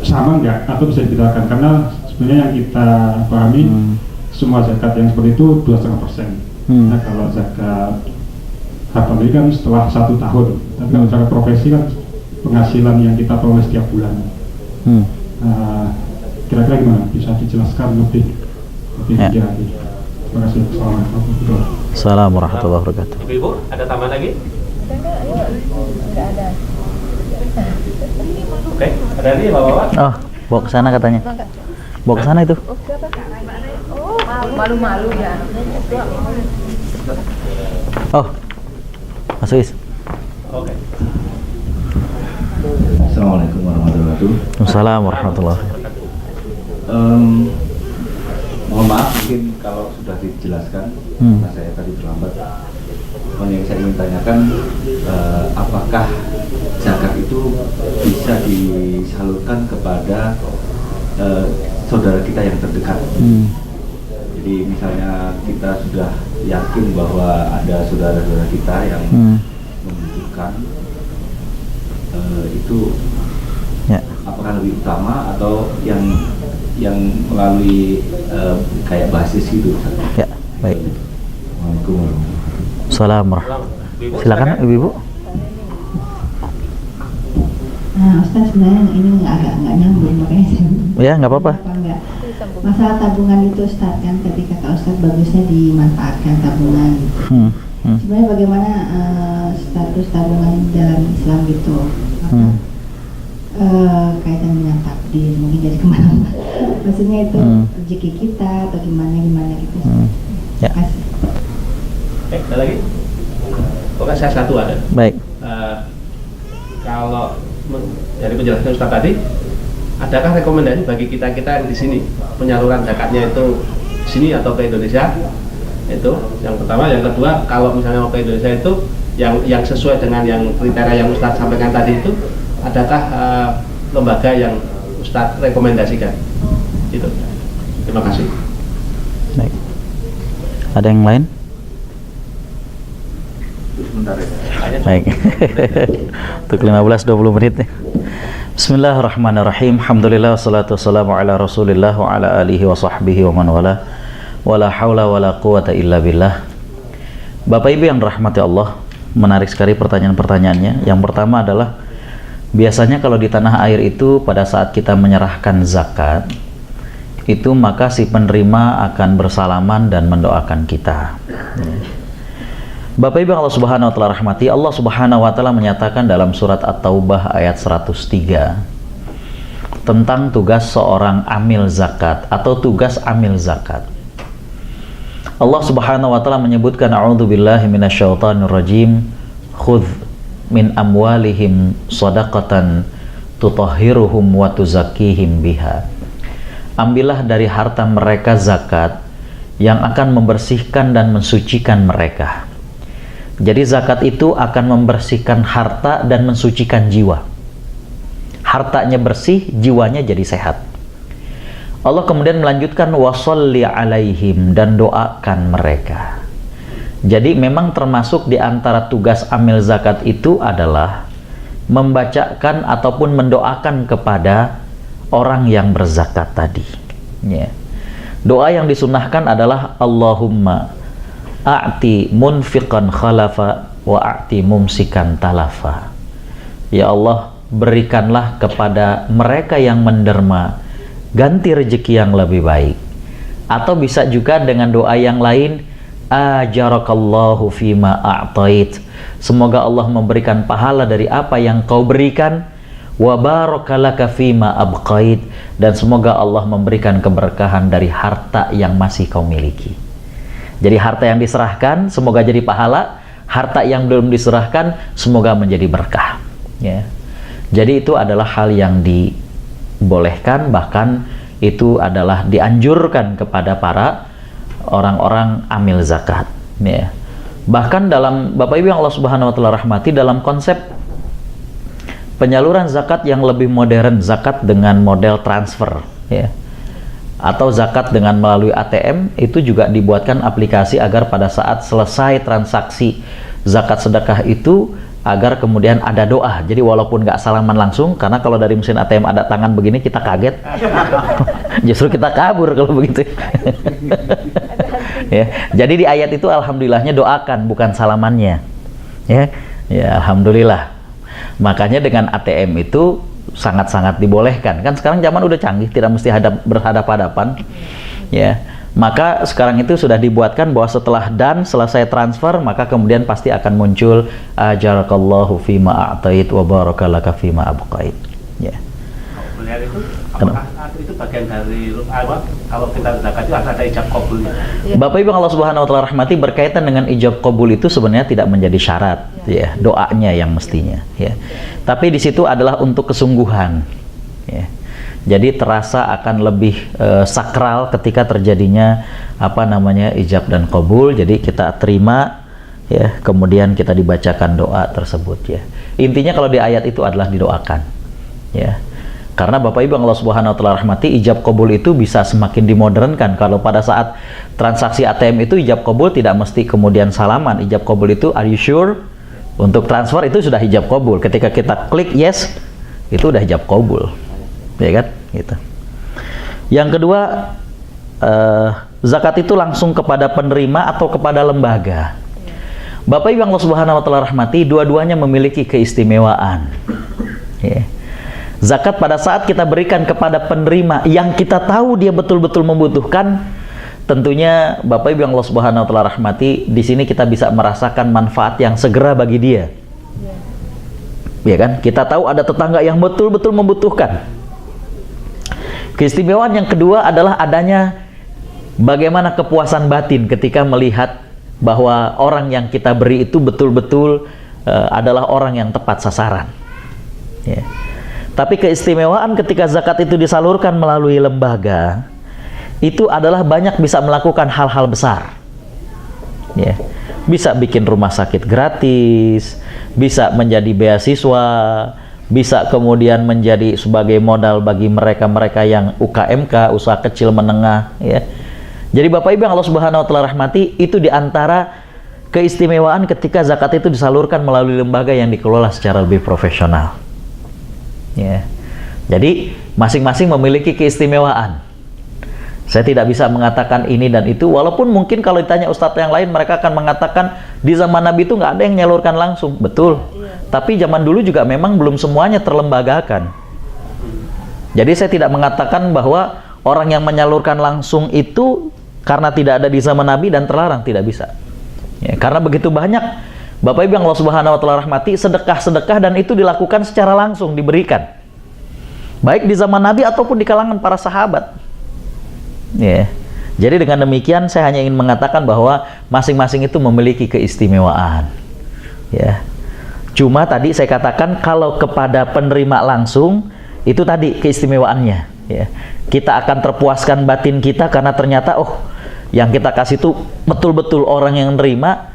sama nggak atau bisa dibedakan? Karena sebenarnya yang kita pahami semua zakat yang seperti itu 2,5%. Nah, kalau zakat harta milik kan setelah 1 tahun, tapi kalau zakat profesi kan penghasilan yang kita peroleh setiap bulan. Kira-kira gimana? Bisa dijelaskan lebih rinci lagi? Terima kasih. Assalamualaikum warahmatullahi wabarakatuh. Ibu, ada tambahan lagi? Enggak ada. Oke, ada lagi bapak-bapak? Oh, bawa ke sana katanya. Bawa ke sana itu. Oh, malu-malu ya. Oh, Mas Wis. Oke. Assalamualaikum warahmatullahi wabarakatuh. Assalamualaikum warahmatullahi wabarakatuh. Mohon maaf mungkin kalau sudah dijelaskan, karena saya tadi terlambat. Yang saya ingin tanyakan, apakah zakat itu bisa disalurkan kepada saudara kita yang terdekat? Jadi misalnya kita sudah yakin bahwa ada saudara-saudara kita yang membutuhkan, itu apakah lebih utama atau yang melalui kayak basis gitu? Ya, baik. Assalamualaikum warahmatullahi wabarakatuh. Assalamualaikum. Silakan Ibu. Nah, Ustaz, sebenarnya ini agak nggak nyambung, makanya saya. Ya, nggak apa-apa. Enggak. Masalah tabungan itu Ustaz, kan tadi kata Ustaz bagusnya dimanfaatkan tabungan gitu. Sebenarnya bagaimana status tabungan dalam Islam gitu? Kaitan dengan takdir, mungkin jadi kemana-mana. Maksudnya itu rezeki kita atau gimana gitu. Ya. Terima kasih. Ada lagi? Pokoknya saya satu ada. Baik. Kalau dari penjelasan Ustaz tadi, adakah rekomendasi bagi kita yang di sini penyaluran zakatnya itu sini atau ke Indonesia? Itu yang pertama. Yang kedua, kalau misalnya mau ke Indonesia itu yang sesuai dengan yang kriteria yang Ustaz sampaikan tadi itu, adakah lembaga yang Ustaz rekomendasikan? Itu. Terima kasih. Baik. Ada yang lain? Sebentar ya. Baik. Untuk 15-20 menit nih. Bismillahirrahmanirrahim. Alhamdulillah wassalatu wassalamu ala Rasulillah wa ala alihi wa sahbihi wa man wala. Wala haula wala quwata illa billah. Bapak Ibu yang rahmati Allah, menarik sekali pertanyaan-pertanyaannya. Yang pertama adalah, biasanya kalau di tanah air itu pada saat kita menyerahkan zakat itu, maka si penerima akan bersalaman dan mendoakan kita. Bapak Ibu Allah Subhanahu wa taala rahmati, Allah Subhanahu wa taala menyatakan dalam surat At-Taubah ayat 103 tentang tugas seorang amil zakat atau tugas amil zakat. Allah Subhanahu wa taala menyebutkan, a'udzubillahi minasyaitonir rajim, khudz min amwalihim shadaqatan tutahhiruhum wa tuzakkihim biha. Ambillah dari harta mereka zakat yang akan membersihkan dan mensucikan mereka. Jadi zakat itu akan membersihkan harta dan mensucikan jiwa. Hartanya bersih, jiwanya jadi sehat. Allah kemudian melanjutkan, washolli alaihim, dan doakan mereka. Jadi memang termasuk di antara tugas amil zakat itu adalah membacakan ataupun mendoakan kepada orang yang berzakat tadi. Ya. Doa yang disunahkan adalah Allahumma a'ti munfiqan khalafa wa a'ti mumsikan talafa. Ya Allah, berikanlah kepada mereka yang menderma ganti rezeki yang lebih baik. Atau bisa juga dengan doa yang lain, ajarakallahu fima a'tait, semoga Allah memberikan pahala dari apa yang kau berikan, wa barakalaka fima abqait, dan semoga Allah memberikan keberkahan dari harta yang masih kau miliki. Jadi harta yang diserahkan semoga jadi pahala, harta yang belum diserahkan semoga menjadi berkah. Ya. Jadi itu adalah hal yang dibolehkan, bahkan itu adalah dianjurkan kepada para orang-orang amil zakat. Ya. Bahkan dalam Bapak Ibu yang Allah Subhanahu wa taala rahmati, dalam konsep penyaluran zakat yang lebih modern, zakat dengan model transfer, ya, atau zakat dengan melalui ATM, itu juga dibuatkan aplikasi agar pada saat selesai transaksi zakat sedekah itu, agar kemudian ada doa. Jadi walaupun nggak salaman langsung, karena kalau dari mesin ATM ada tangan begini kita kaget, justru kita kabur kalau begitu. Ya, jadi di ayat itu alhamdulillahnya doakan, bukan salamannya. Ya, ya alhamdulillah. Makanya dengan ATM itu sangat-sangat dibolehkan. Kan sekarang zaman udah canggih, tidak mesti berhadapan-hadapan. Ya, maka sekarang itu sudah dibuatkan bahwa setelah dan selesai transfer, maka kemudian pasti akan muncul ajarakallahu fima a'tait wa barakalaka fima abqait. Ya. Kemudian itu apakah itu bagian dari kalau kita zakat itu ada ijab qabulnya? Bapak Ibu Allah Subhanahu wa taala rahmati, berkaitan dengan ijab qabul itu sebenarnya tidak menjadi syarat, ya, doanya yang mestinya, ya. Tapi di situ adalah untuk kesungguhan, ya. Jadi terasa akan lebih sakral ketika terjadinya ijab dan qabul. Jadi kita terima, ya, kemudian kita dibacakan doa tersebut, ya. Intinya kalau di ayat itu adalah didoakan, ya. Karena Bapak Ibu Allah Subhanahu wa taala rahmati, ijab qabul itu bisa semakin dimodernkan. Kalau pada saat transaksi ATM itu ijab qabul tidak mesti kemudian salaman. Ijab qabul itu are you sure? Untuk transfer itu sudah ijab qabul. Ketika kita klik yes, itu udah ijab qabul. Ya kan? Gitu. Yang kedua, zakat itu langsung kepada penerima atau kepada lembaga. Bapak Ibu Allah Subhanahu wa taala rahmati, dua-duanya memiliki keistimewaan. Ya. Zakat pada saat kita berikan kepada penerima yang kita tahu dia betul-betul membutuhkan, tentunya Bapak Ibu yang Allah Subhanahu wa taala rahmati, di sini kita bisa merasakan manfaat yang segera bagi dia. Ya kan? Kita tahu ada tetangga yang betul-betul membutuhkan. Keistimewaan yang kedua adalah adanya bagaimana kepuasan batin ketika melihat bahwa orang yang kita beri itu betul-betul adalah orang yang tepat sasaran. Ya. Tapi keistimewaan ketika zakat itu disalurkan melalui lembaga, itu adalah banyak bisa melakukan hal-hal besar. Ya. Bisa bikin rumah sakit gratis, bisa menjadi beasiswa, bisa kemudian menjadi sebagai modal bagi mereka-mereka yang UKMK, usaha kecil menengah, ya. Jadi Bapak Ibu yang Allah Subhanahu wa taala rahmati, itu diantara keistimewaan ketika zakat itu disalurkan melalui lembaga yang dikelola secara lebih profesional. Ya. Jadi masing-masing memiliki keistimewaan. Saya tidak bisa mengatakan ini dan itu, walaupun mungkin kalau ditanya ustadz yang lain, mereka akan mengatakan di zaman Nabi itu nggak ada yang menyalurkan langsung. Betul. Tapi zaman dulu juga memang belum semuanya terlembagakan. Jadi saya tidak mengatakan bahwa orang yang menyalurkan langsung itu karena tidak ada di zaman Nabi dan terlarang, tidak bisa. Ya, karena begitu banyak Bapak Ibu yang Allah Subhanahu wa taala rahmati, sedekah-sedekah dan itu dilakukan secara langsung, diberikan. Baik di zaman Nabi ataupun di kalangan para sahabat. Ya. Jadi dengan demikian saya hanya ingin mengatakan bahwa masing-masing itu memiliki keistimewaan. Ya. Cuma tadi saya katakan kalau kepada penerima langsung itu tadi keistimewaannya. Ya. Kita akan terpuaskan batin kita karena ternyata yang kita kasih itu betul-betul orang yang nerima.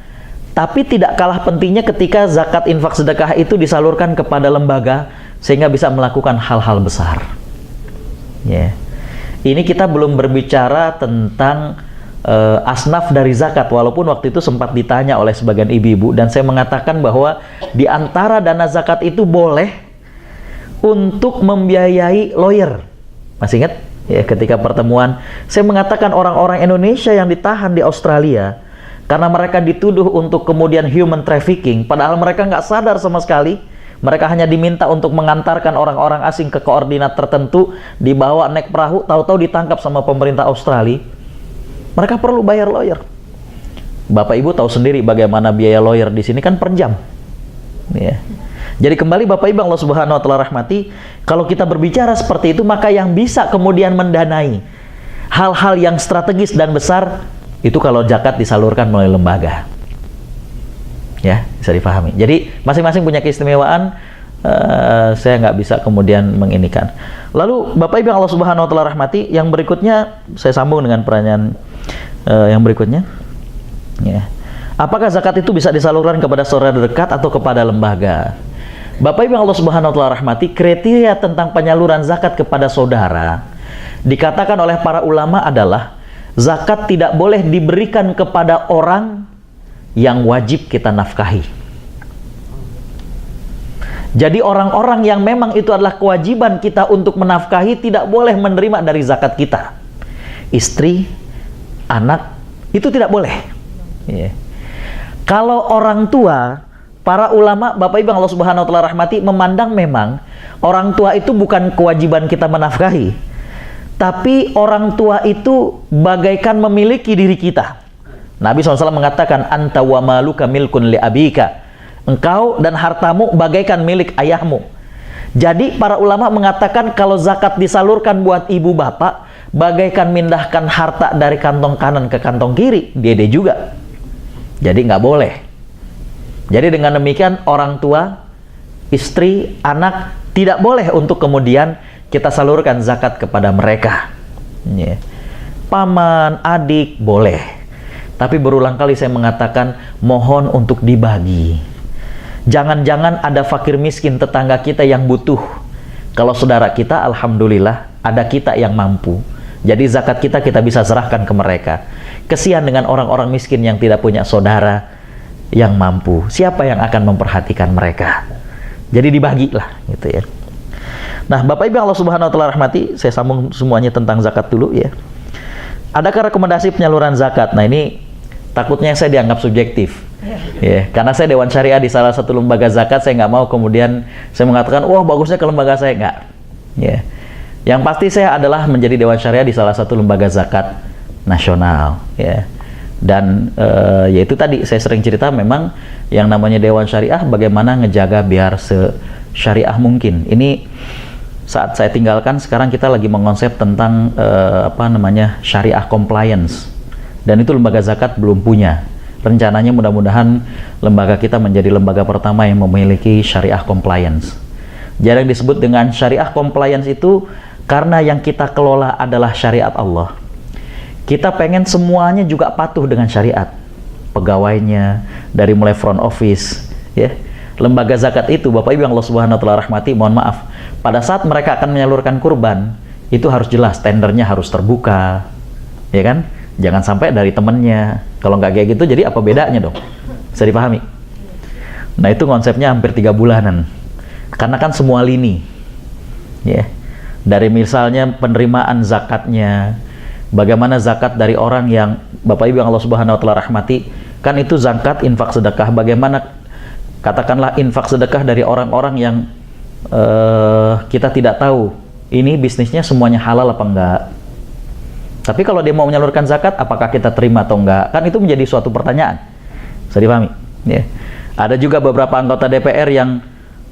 Tapi tidak kalah pentingnya ketika zakat, infak, sedekah itu disalurkan kepada lembaga sehingga bisa melakukan hal-hal besar. Ya. Ini kita belum berbicara tentang asnaf dari zakat, walaupun waktu itu sempat ditanya oleh sebagian ibu-ibu dan saya mengatakan bahwa di antara dana zakat itu boleh untuk membiayai lawyer. Masih ingat? Ya, ketika pertemuan saya mengatakan orang-orang Indonesia yang ditahan di Australia karena mereka dituduh untuk kemudian human trafficking, padahal mereka nggak sadar sama sekali. Mereka hanya diminta untuk mengantarkan orang-orang asing ke koordinat tertentu, dibawa naik perahu, tahu-tahu ditangkap sama pemerintah Australia. Mereka perlu bayar lawyer. Bapak Ibu tahu sendiri bagaimana biaya lawyer di sini kan per jam. Ya. Jadi kembali Bapak Ibu Allah Subhanahu wa taala rahmati, kalau kita berbicara seperti itu, maka yang bisa kemudian mendanai hal-hal yang strategis dan besar itu kalau zakat disalurkan melalui lembaga. Ya, bisa dipahami. Jadi masing-masing punya keistimewaan. Saya nggak bisa kemudian menginikan. Lalu Bapak Ibu yang Allah Subhanahu wa taala rahmati, yang berikutnya saya sambung dengan pertanyaan yang berikutnya. Ya. Apakah zakat itu bisa disalurkan kepada saudara dekat atau kepada lembaga? Bapak Ibu yang Allah Subhanahu wa taala rahmati, kriteria tentang penyaluran zakat kepada saudara dikatakan oleh para ulama adalah zakat tidak boleh diberikan kepada orang yang wajib kita nafkahi. Jadi orang-orang yang memang itu adalah kewajiban kita untuk menafkahi tidak boleh menerima dari zakat kita. Istri, anak, itu tidak boleh. Yeah. Kalau orang tua, para ulama, Bapak Ibu Allah Subhanahu wa taala rahmati, memandang memang orang tua itu bukan kewajiban kita menafkahi, tapi orang tua itu bagaikan memiliki diri kita. Nabi SAW mengatakan, anta wa maluka milkun li abika. Engkau dan hartamu bagaikan milik ayahmu. Jadi para ulama mengatakan kalau zakat disalurkan buat ibu bapak, bagaikan mindahkan harta dari kantong kanan ke kantong kiri. Dede juga. Jadi nggak boleh. Jadi dengan demikian orang tua, istri, anak tidak boleh untuk kemudian kita salurkan zakat kepada mereka. Paman, adik boleh. Tapi berulang kali saya mengatakan mohon untuk dibagi. Jangan-jangan ada fakir miskin tetangga kita yang butuh. Kalau saudara kita, alhamdulillah ada kita yang mampu. Jadi zakat kita bisa serahkan ke mereka. Kesian dengan orang-orang miskin yang tidak punya saudara yang mampu. Siapa yang akan memperhatikan mereka? Jadi dibagilah gitu ya. Nah, Bapak Ibu Allah Subhanahu wa taala rahmati, saya sambung semuanya tentang zakat dulu ya. Adakah rekomendasi penyaluran zakat? Nah ini takutnya saya dianggap subjektif. Ya, karena saya Dewan Syariah di salah satu lembaga zakat, saya nggak mau kemudian saya mengatakan, wah bagusnya ke lembaga saya, nggak. Ya. Yang pasti saya adalah menjadi Dewan Syariah di salah satu lembaga zakat nasional. Ya. Dan yaitu tadi saya sering cerita memang yang namanya Dewan Syariah bagaimana ngejaga biar se-syariah mungkin. Ini saat saya tinggalkan, sekarang kita lagi mengonsep tentang syariah compliance, dan itu lembaga zakat belum punya. Rencananya mudah-mudahan lembaga kita menjadi lembaga pertama yang memiliki syariah compliance. Jarang disebut dengan syariah compliance itu karena yang kita kelola adalah syariat Allah. Kita pengen semuanya juga patuh dengan syariat. Pegawainya, dari mulai front office, ya. Lembaga zakat itu, Bapak Ibu yang Allah Subhanahu wa taala rahmati, mohon maaf, pada saat mereka akan menyalurkan kurban, itu harus jelas, tendernya harus terbuka, ya kan? Jangan sampai dari temennya. Kalau nggak kayak gitu, jadi apa bedanya dong? Bisa dipahami? Nah, itu konsepnya hampir 3 bulanan. Karena kan semua lini, ya. Dari misalnya penerimaan zakatnya, bagaimana zakat dari orang yang Bapak Ibu yang Allah Subhanahu wa taala rahmati, kan itu zakat infak sedekah. Bagaimana katakanlah infak sedekah dari orang-orang yang kita tidak tahu ini bisnisnya semuanya halal apa enggak. Tapi kalau dia mau menyalurkan zakat, apakah kita terima atau enggak? Kan itu menjadi suatu pertanyaan. Bisa dipahami? Ya. Ada juga beberapa anggota DPR yang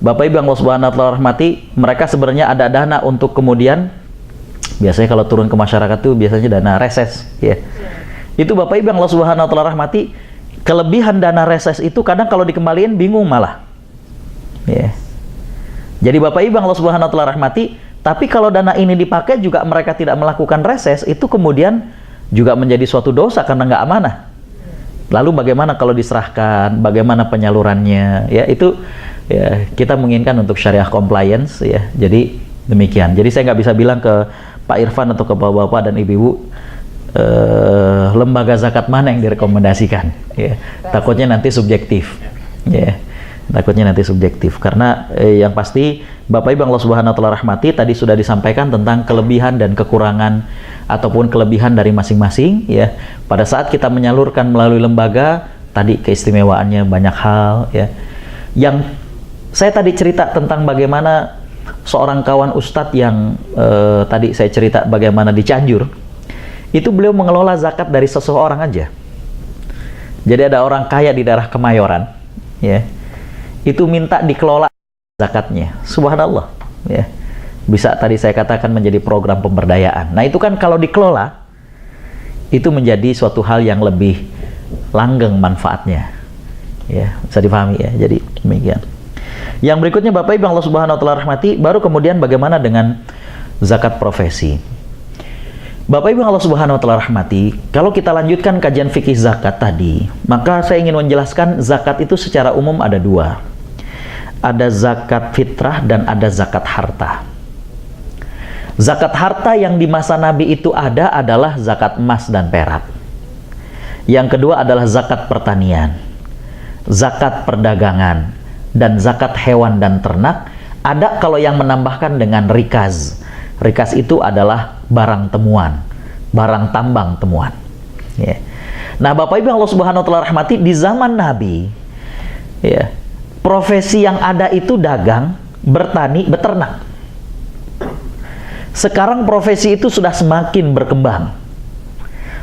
Bapak Ibu yang Allah Subhanahu wa taala rahmati, mereka sebenarnya ada dana untuk kemudian, biasanya kalau turun ke masyarakat itu biasanya dana reses, ya. Itu Bapak Ibu yang Allah Subhanahu wa taala rahmati, kelebihan dana reses itu kadang kalau dikembaliin bingung malah. Ya. Jadi Bapak Ibu yang Allah Subhanahu wa taala rahmati, tapi kalau dana ini dipakai juga mereka tidak melakukan reses, itu kemudian juga menjadi suatu dosa karena nggak amanah. Lalu bagaimana kalau diserahkan, bagaimana penyalurannya, ya itu ya kita menginginkan untuk syariah compliance, ya. Jadi demikian. Jadi saya nggak bisa bilang ke Pak Irfan atau ke bapak-bapak dan ibu-ibu lembaga zakat mana yang direkomendasikan, ya. Takutnya nanti subjektif, ya. Takutnya nanti subjektif karena yang pasti Bapak Ibu Allah Subhanahu wa taala rahmati, tadi sudah disampaikan tentang kelebihan dan kekurangan ataupun kelebihan dari masing-masing, ya. Pada saat kita menyalurkan melalui lembaga, tadi keistimewaannya banyak hal, ya. Yang saya tadi cerita tentang bagaimana seorang kawan ustadz yang tadi saya cerita bagaimana di Cianjur, itu beliau mengelola zakat dari seseorang aja. Jadi ada orang kaya di daerah Kemayoran, ya. Itu minta dikelola zakatnya. Subhanallah, ya. Bisa tadi saya katakan menjadi program pemberdayaan. Nah, itu kan kalau dikelola itu menjadi suatu hal yang lebih langgeng manfaatnya. Ya, bisa dipahami, ya. Jadi demikian. Yang berikutnya Bapak Ibu Allah Subhanahu wa taala rahmati, baru kemudian bagaimana dengan zakat profesi. Bapak Ibu Allah Subhanahu wa taala rahmati, kalau kita lanjutkan kajian fikih zakat tadi, maka saya ingin menjelaskan zakat itu secara umum ada 2. Ada zakat fitrah dan ada zakat harta. Zakat harta yang di masa Nabi itu ada adalah zakat emas dan perak. Yang kedua adalah zakat pertanian, zakat perdagangan, dan zakat hewan dan ternak. Ada kalau yang menambahkan dengan rikaz. Rikaz itu adalah barang temuan, barang tambang temuan, ya. Nah, Bapak Ibu Allah Subhanahu wa taala rahmati, di zaman Nabi, ya, profesi yang ada itu dagang, bertani, beternak. Sekarang profesi itu sudah semakin berkembang.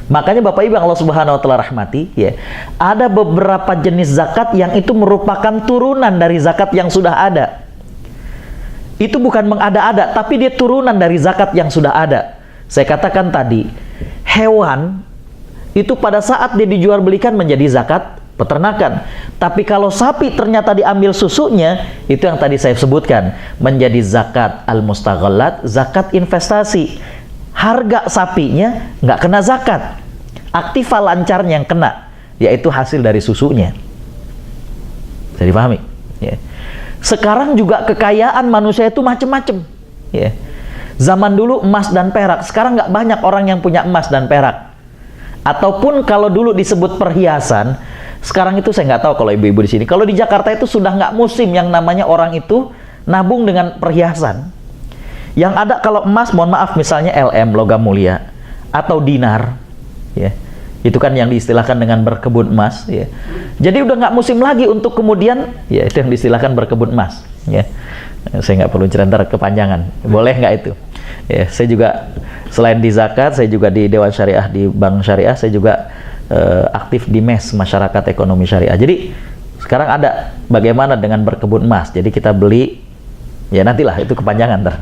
Makanya Bapak Ibu Allah Subhanahu wa taala rahmati, ya, ada beberapa jenis zakat yang itu merupakan turunan dari zakat yang sudah ada. Itu bukan mengada-ada, tapi dia turunan dari zakat yang sudah ada. Saya katakan tadi, hewan itu pada saat dia dijual belikan menjadi zakat peternakan. Tapi kalau sapi ternyata diambil susunya, itu yang tadi saya sebutkan, menjadi zakat al-mustaghallat, zakat investasi. Harga sapinya nggak kena zakat, aktiva lancarnya yang kena, yaitu hasil dari susunya. Bisa dipahami, ya. Sekarang juga kekayaan manusia itu macam-macam, ya. Zaman dulu emas dan perak, sekarang nggak banyak orang yang punya emas dan perak. Ataupun kalau dulu disebut perhiasan, sekarang itu saya nggak tahu kalau ibu-ibu di sini. Kalau di Jakarta itu sudah nggak musim yang namanya orang itu nabung dengan perhiasan. Yang ada kalau emas, mohon maaf, misalnya LM, logam mulia, atau dinar, ya. Itu kan yang diistilahkan dengan berkebun emas, ya. Jadi udah nggak musim lagi untuk kemudian, ya itu yang diistilahkan berkebun emas, ya. Saya nggak perlu cerita kepanjangan, boleh nggak itu? Ya, saya juga selain di zakat, saya juga di Dewan Syariah di Bank Syariah, saya juga aktif di MES, Masyarakat Ekonomi Syariah. Jadi sekarang ada bagaimana dengan berkebun emas. Jadi kita beli, ya nantilah itu kepanjangan ntar.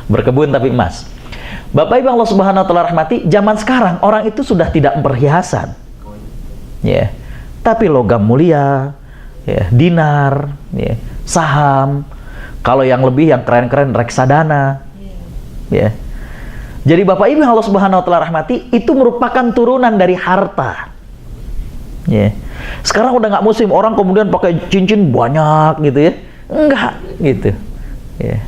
Berkebun tapi emas. Bapak Ibu Allah Subhanahu wa taala rahmati, zaman sekarang orang itu sudah tidak perhiasan, ya, tapi logam mulia, ya, dinar, ya, saham. Kalau yang lebih, yang keren-keren, reksadana, ya. Jadi Bapak Ibu yang Allah Subhanahu Wa Taala rahmati, itu merupakan turunan dari harta. Ya. Sekarang udah nggak musim orang kemudian pakai cincin banyak gitu ya, enggak gitu. Ya.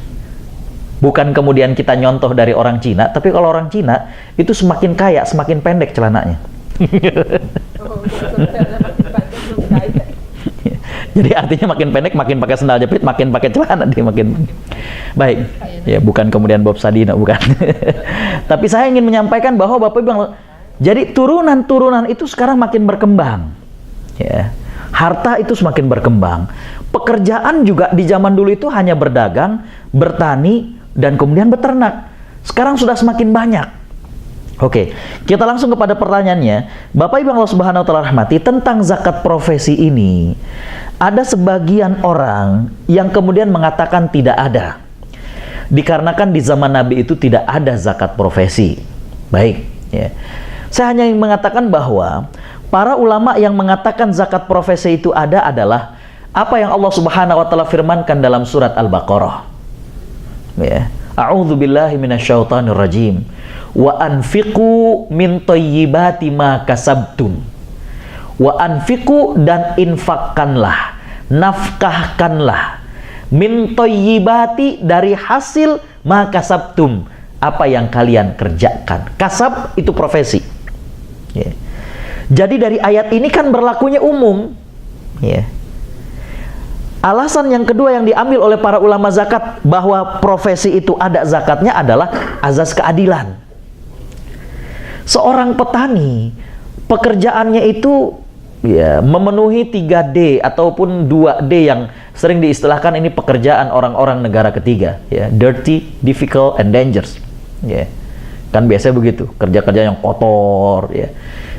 Bukan kemudian kita nyontoh dari orang Cina, tapi kalau orang Cina itu semakin kaya, semakin pendek celananya. Jadi artinya makin pendek, makin pakai sendal jepit, makin pakai celana dia makin baik. Ya, bukan kemudian Bob Sadino, bukan. Tapi saya ingin menyampaikan bahwa Bapak Ibu, jadi turunan-turunan itu sekarang makin berkembang. Ya. Harta itu semakin berkembang. Pekerjaan juga di zaman dulu itu hanya berdagang, bertani, dan kemudian beternak. Sekarang sudah semakin banyak. Oke, kita langsung kepada pertanyaannya. Bapak Ibu Allah Subhanahu Wa Taala rahmati, tentang zakat profesi ini, ada sebagian orang yang kemudian mengatakan tidak ada. Dikarenakan di zaman Nabi itu tidak ada zakat profesi. Baik, ya. Saya hanya ingin mengatakan bahwa para ulama yang mengatakan zakat profesi itu ada adalah apa yang Allah Subhanahu Wa Taala firmankan dalam surat Al-Baqarah. Ya. A'udzubillahi minasyaitonirrajim. Wa anfiqu min thayyibati ma kasabtum. Wa anfiqu, dan infakkanlah, nafkahkanlah, min thayyibati, dari hasil ma kasabtum, apa yang kalian kerjakan. Kasab itu profesi. Ya. Jadi dari ayat ini kan berlakunya umum. Ya. Alasan yang kedua yang diambil oleh para ulama zakat bahwa profesi itu ada zakatnya adalah azas keadilan. Seorang petani, pekerjaannya itu ya memenuhi 3D ataupun 2D yang sering diistilahkan ini pekerjaan orang-orang negara ketiga, ya, dirty, difficult, and dangerous. Ya. Kan biasanya begitu, kerja-kerja yang kotor, ya.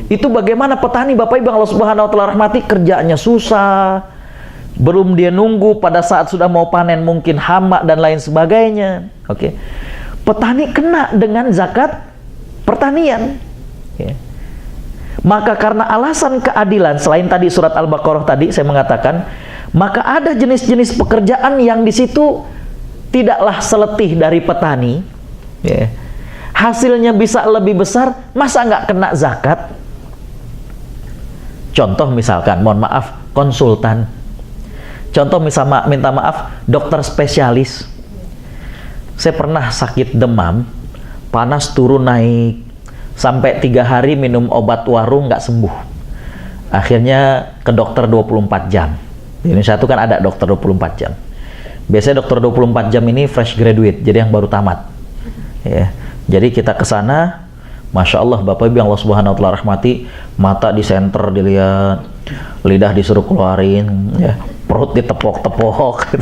Itu bagaimana petani Bapak Ibu Allah Subhanahu Wa Taala rahmati, kerjaannya susah. Belum dia nunggu pada saat sudah mau panen mungkin hama dan lain sebagainya. Oke. Petani kena dengan zakat pertanian. Ya. Maka karena alasan keadilan, selain tadi surat Al-Baqarah tadi saya mengatakan, maka ada jenis-jenis pekerjaan yang di situ tidaklah seletih dari petani. Ya. Hasilnya bisa lebih besar, masa nggak kena zakat? Contoh misalkan, mohon maaf, konsultan. Contoh misalnya, minta maaf, dokter spesialis. Saya pernah sakit demam, panas turun naik, sampai 3 hari minum obat warung nggak sembuh. Akhirnya ke dokter 24 jam. Di Indonesia itu kan ada dokter 24 jam. Biasanya dokter 24 jam ini fresh graduate, jadi yang baru tamat. Ya. Jadi kita ke sana, Masya Allah, Bapak Ibu yang Allah Subhanahu Wa Taala rahmati, mata di senter dilihat, lidah disuruh keluarin, ya, perut ditepok-tepok.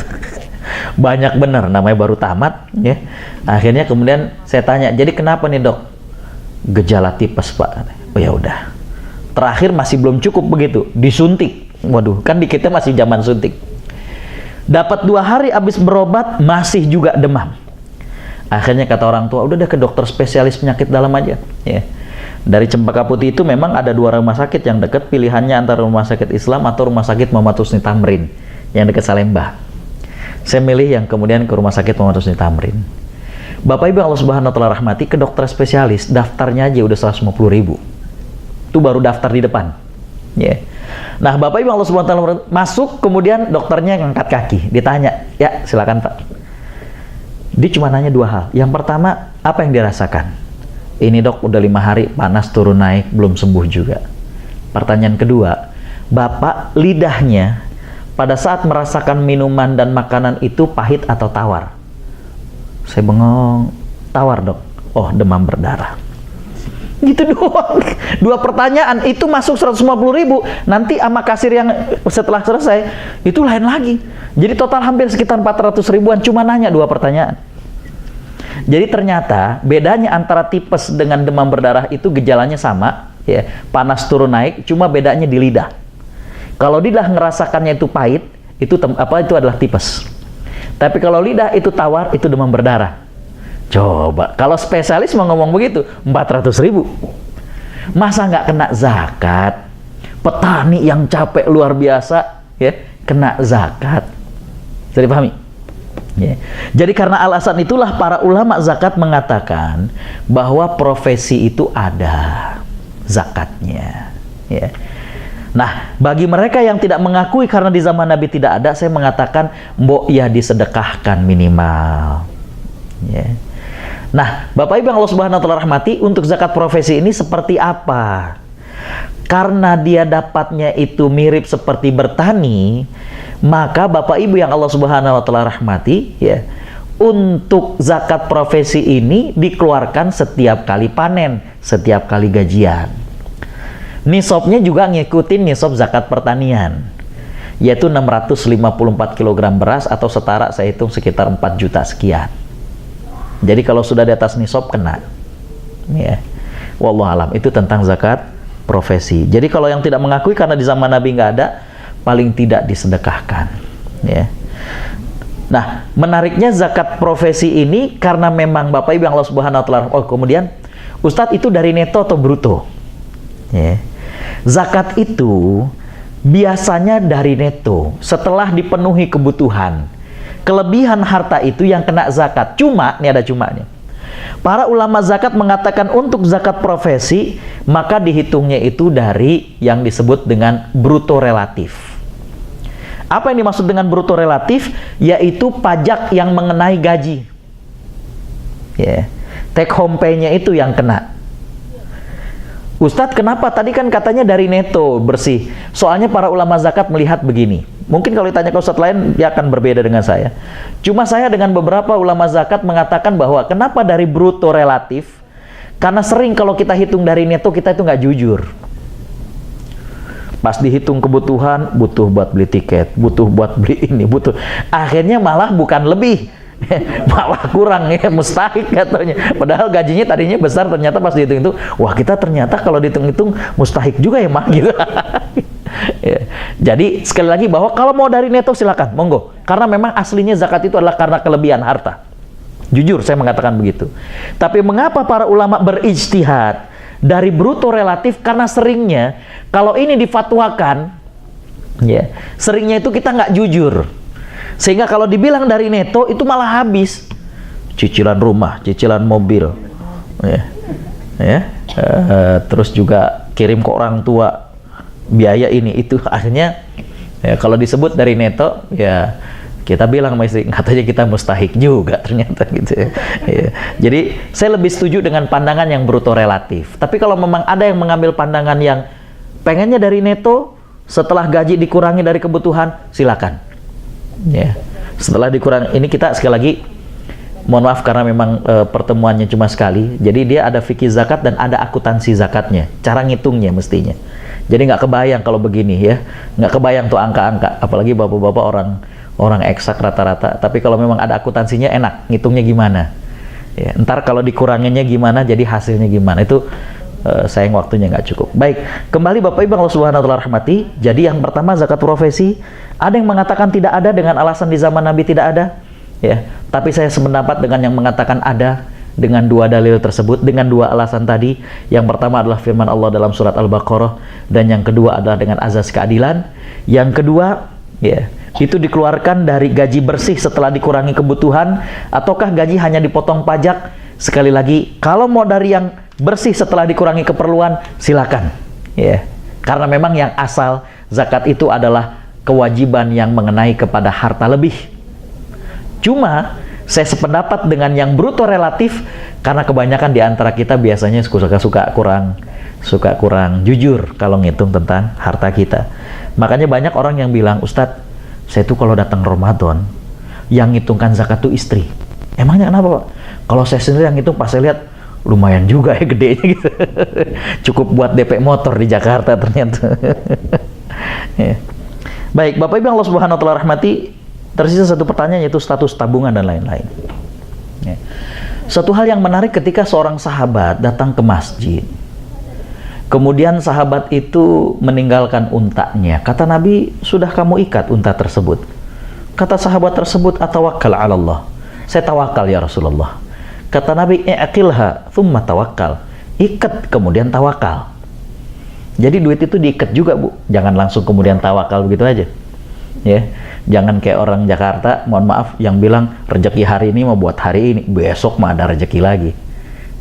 Banyak bener, namanya baru tamat, ya. Akhirnya kemudian saya tanya, jadi kenapa nih dok? Gejala tipes Pak. Oh ya udah. Terakhir masih belum cukup begitu, disuntik. Waduh, kan di kita masih zaman suntik. Dapat 2 hari habis berobat masih juga demam. Akhirnya kata orang tua, udah deh ke dokter spesialis penyakit dalam aja. Ya. Dari Cempaka Putih itu memang ada 2 rumah sakit yang dekat, pilihannya antara rumah sakit Islam atau rumah sakit Muhammad Husni Tamrin yang dekat Salemba. Saya milih yang kemudian ke rumah sakit Muhammad Husni Tamrin. Bapak Ibu Allah Subhanahu Wa Taala rahmati, ke dokter spesialis daftarnya aja udah 150.000. Itu baru daftar di depan. Ya. Nah, Bapak Ibu Allah Subhanahu Wa Taala masuk, kemudian dokternya ngangkat kaki, ditanya, ya silakan Pak. Dia cuma nanya 2 hal. Yang pertama, apa yang dirasakan? Ini dok, udah 5 hari panas turun naik, belum sembuh juga. Pertanyaan kedua, Bapak lidahnya pada saat merasakan minuman dan makanan itu pahit atau tawar? Saya bengong, tawar dok. Oh, demam berdarah. Gitu doang. 2 pertanyaan, itu masuk 150.000. Nanti sama kasir yang setelah selesai, itu lain lagi. Jadi total hampir sekitar 400.000-an, cuma nanya 2 pertanyaan. Jadi ternyata bedanya antara tipes dengan demam berdarah itu gejalanya sama, ya, panas turun naik, cuma bedanya di lidah. Kalau lidah ngerasakannya itu pahit, itu adalah tipes. Tapi kalau lidah itu tawar, itu demam berdarah. Coba, kalau spesialis mau ngomong begitu, 400.000. Masa nggak kena zakat? Petani yang capek luar biasa, ya, kena zakat. Bisa dipahami? Ya. Jadi karena alasan itulah para ulama zakat mengatakan bahwa profesi itu ada zakatnya. Ya. Nah, bagi mereka yang tidak mengakui karena di zaman Nabi tidak ada, saya mengatakan mbok ya disedekahkan minimal. Ya. Nah, Bapak Ibu yang Allah Subhanahu wa taala rahmati, untuk zakat profesi ini seperti apa? Karena dia dapatnya itu mirip seperti bertani, maka Bapak Ibu yang Allah Subhanahu wa taala rahmati, ya, untuk zakat profesi ini dikeluarkan setiap kali panen, setiap kali gajian. Nisabnya juga ngikutin nisab zakat pertanian, yaitu 654 kg beras atau setara saya hitung sekitar 4 juta sekian. Jadi kalau sudah di atas nisab kena. Ya. Wallahualam, itu tentang zakat profesi. Jadi kalau yang tidak mengakui karena di zaman Nabi nggak ada, paling tidak disedekahkan. Ya. Nah, menariknya zakat profesi ini karena memang Bapak Ibu yang Allah Subhanahu wa taala. Oh, kemudian Ustadz, itu dari neto atau bruto? Ya. Zakat itu biasanya dari neto setelah dipenuhi kebutuhan. Kelebihan harta itu yang kena zakat. Cuma, ini ada cumanya. Para ulama zakat mengatakan untuk zakat profesi, maka dihitungnya itu dari yang disebut dengan bruto relatif. Apa yang dimaksud dengan bruto relatif? Yaitu pajak yang mengenai gaji. Ya. Take home pay-nya itu yang kena. Ustadz, kenapa? Tadi kan katanya dari neto bersih. Soalnya para ulama zakat melihat begini. Mungkin kalau ditanya ke Ustadz lain, dia akan berbeda dengan saya. Cuma saya dengan beberapa ulama zakat mengatakan bahwa kenapa dari bruto relatif? Karena sering kalau kita hitung dari neto, kita itu nggak jujur. Pas dihitung kebutuhan, butuh buat beli tiket, butuh buat beli ini, butuh. Akhirnya malah bukan lebih, malah kurang, ya, mustahik katanya. Padahal gajinya tadinya besar, ternyata pas dihitung itu, wah kita ternyata kalau dihitung-hitung mustahik juga ya mah gitu. Ya. Jadi sekali lagi bahwa kalau mau dari neto silakan, monggo. Karena memang aslinya zakat itu adalah karena kelebihan harta. Jujur saya mengatakan begitu. Tapi mengapa para ulama berijtihad dari bruto relatif? Karena seringnya kalau ini difatwakan, ya, seringnya itu kita nggak jujur. Sehingga kalau dibilang dari neto itu malah habis cicilan rumah, cicilan mobil, ya, terus juga kirim ke orang tua, biaya ini itu. Akhirnya ya, kalau disebut dari neto, ya kita bilang sama istri, katanya kita mustahik juga ternyata gitu ya. Ya. Jadi saya lebih setuju dengan pandangan yang bruto relatif. Tapi kalau memang ada yang mengambil pandangan yang pengennya dari neto, setelah gaji dikurangi dari kebutuhan, silakan. Ya, setelah dikurangi, ini kita sekali lagi mohon maaf karena memang pertemuannya cuma sekali. Jadi dia ada fikih zakat dan ada akuntansi zakatnya, cara ngitungnya mestinya. Jadi nggak kebayang kalau begini ya, nggak kebayang tuh angka-angka, apalagi bapak-bapak orang eksak rata-rata. Tapi kalau memang ada akuntansinya enak, ngitungnya gimana? Ya, ntar kalau dikuranginnya gimana, jadi hasilnya gimana? Itu sayang waktunya nggak cukup. Baik, kembali Bapak Ibu Allah Subhanahu wa taala rahmati. Jadi yang pertama zakat profesi, ada yang mengatakan tidak ada dengan alasan di zaman Nabi tidak ada, ya. Tapi saya sependapat dengan yang mengatakan ada dengan dua dalil tersebut, dengan dua alasan tadi. Yang pertama adalah firman Allah dalam surat Al-Baqarah, dan yang kedua adalah dengan azas keadilan. Yang kedua, ya, itu dikeluarkan dari gaji bersih setelah dikurangi kebutuhan, ataukah gaji hanya dipotong pajak? Sekali lagi, kalau mau dari yang bersih setelah dikurangi keperluan, silakan, ya. Karena memang yang asal zakat itu adalah kewajiban yang mengenai kepada harta lebih. Cuma saya sependapat dengan yang bruto relatif, karena kebanyakan di antara kita biasanya suka kurang jujur kalau ngitung tentang harta kita. Makanya banyak orang yang bilang, Ustadz, saya tuh kalau datang Ramadan yang ngitungkan zakat tuh istri. Emangnya kenapa, Pak? Kalau saya sendiri yang ngitung, pas saya lihat lumayan juga ya gedenya gitu. Cukup buat DP motor di Jakarta ternyata. Ya. Baik, Bapak Ibu Allah Subhanahu wa taala rahmati, tersisa satu pertanyaan, yaitu status tabungan dan lain-lain. Ya. Satu hal yang menarik ketika seorang sahabat datang ke masjid, kemudian sahabat itu meninggalkan untanya. Kata Nabi, sudah kamu ikat unta tersebut? Kata sahabat tersebut, atawakkal 'ala Allah. Saya tawakal ya Rasulullah. Kata Nabi, i'qilha thumma tawakkal. Ikat kemudian tawakal. Jadi duit itu diikat juga, Bu. Jangan langsung kemudian tawakal begitu aja. Ya, jangan kayak orang Jakarta, mohon maaf, yang bilang rezeki hari ini mau buat hari ini, besok mah ada rezeki lagi.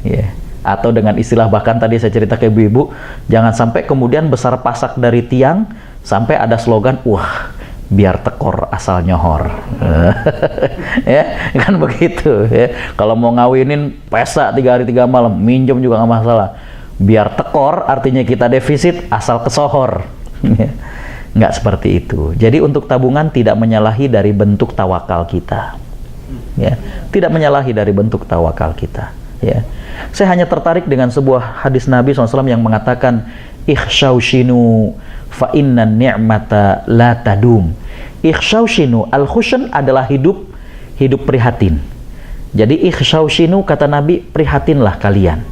Ya. Atau dengan istilah bahkan tadi saya cerita ke ibu-ibu, jangan sampai kemudian besar pasak dari tiang sampai ada slogan, wah biar tekor asal nyohor. Ya, kan begitu ya. Kalau mau ngawinin pesta 3 hari 3 malam, minjem juga nggak masalah. Biar tekor artinya kita defisit asal kesohor. Nggak seperti itu. Jadi untuk tabungan tidak menyalahi dari bentuk tawakal kita, ya, tidak menyalahi dari bentuk tawakal kita, ya. Saya hanya tertarik dengan sebuah hadis Nabi SAW yang mengatakan ikhshawshinu fa inna ni'mata la tadum. Ikhshawshinu, al-khushan adalah hidup prihatin. Jadi ikhshawshinu kata Nabi, prihatinlah kalian.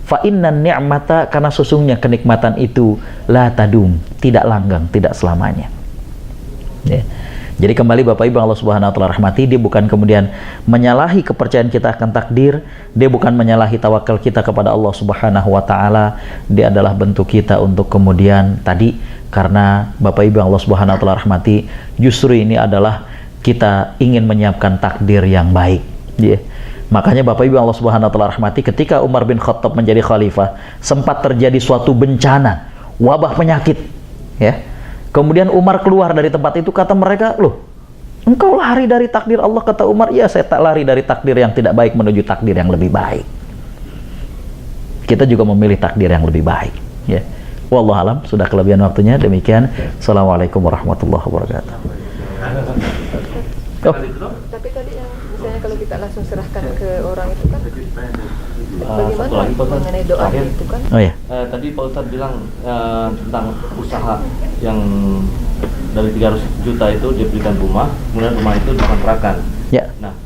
Fa inna ni'mata, karena sesungguhnya kenikmatan itu la tadum, tidak langgeng, tidak selamanya. Ya. Jadi kembali Bapak Ibu Allah Subhanahu wa taala rahmati, dia bukan kemudian menyalahi kepercayaan kita akan takdir, dia bukan menyalahi tawakal kita kepada Allah Subhanahu wa taala, dia adalah bentuk kita untuk kemudian tadi, karena Bapak Ibu Allah Subhanahu wa taala rahmati, justru ini adalah kita ingin menyiapkan takdir yang baik. Ya. Makanya Bapak Ibu Allah Subhanahu wa taala rahmati, ketika Umar bin Khattab menjadi khalifah, sempat terjadi suatu bencana, wabah penyakit, ya. Kemudian Umar keluar dari tempat itu, kata mereka, "Loh, engkau lari dari takdir Allah." Kata Umar, "Iya, saya tak lari dari takdir yang tidak baik menuju takdir yang lebih baik." Kita juga memilih takdir yang lebih baik, ya. Wallahu alam, sudah kelebihan waktunya. Demikian. Assalamualaikum warahmatullahi wabarakatuh. Oh. Tapi tadi yang misalnya kalau kita langsung serahkan ke orang itu kan bagaimana satu lagi, Pak Ustadz, mengenai doa terakhir. itu kan? Oh ya. Tadi Pak Ustadz bilang tentang usaha yang dari 300 juta itu diberikan rumah, kemudian rumah itu dikontrakan. Ya. Nah,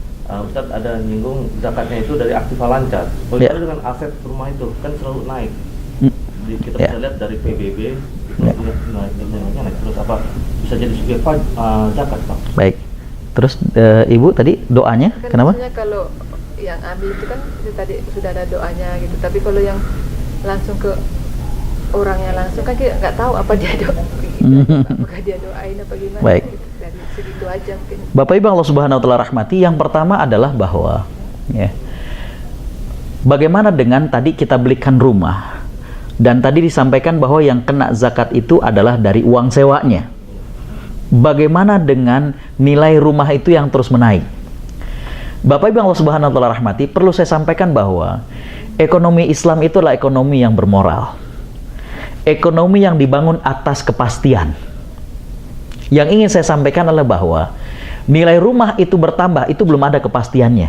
Ustadz ada nyinggung zakatnya itu dari aktiva lancar. Kalau Ya. dengan aset rumah itu kan selalu naik. Kita Ya. bisa lihat dari PBB itu Ya. naik terus apa bisa jadi sebagai zakat, Pak. Baik. Terus Ibu tadi doanya Kan kenapa? maksudnya kalau yang ambil itu kan itu tadi sudah ada doanya gitu. Tapi kalau yang langsung ke orangnya langsung kan kita nggak tahu apa dia apakah dia doain apa gimana. Baik. Gitu. Dari segitu aja mungkin. Bapak Ibu Allah Subhanahu wa taala rahmati, yang pertama adalah bahwa ya, bagaimana dengan tadi kita belikan rumah dan tadi disampaikan bahwa yang kena zakat itu adalah dari uang sewanya. Bagaimana dengan nilai rumah itu yang terus menaik? Bapak Ibu Allah Subhanahu wa taala rahmati, perlu saya sampaikan bahwa ekonomi Islam itu adalah ekonomi yang bermoral. Ekonomi yang dibangun atas kepastian. Yang ingin saya sampaikan adalah bahwa nilai rumah itu bertambah, itu belum ada kepastiannya.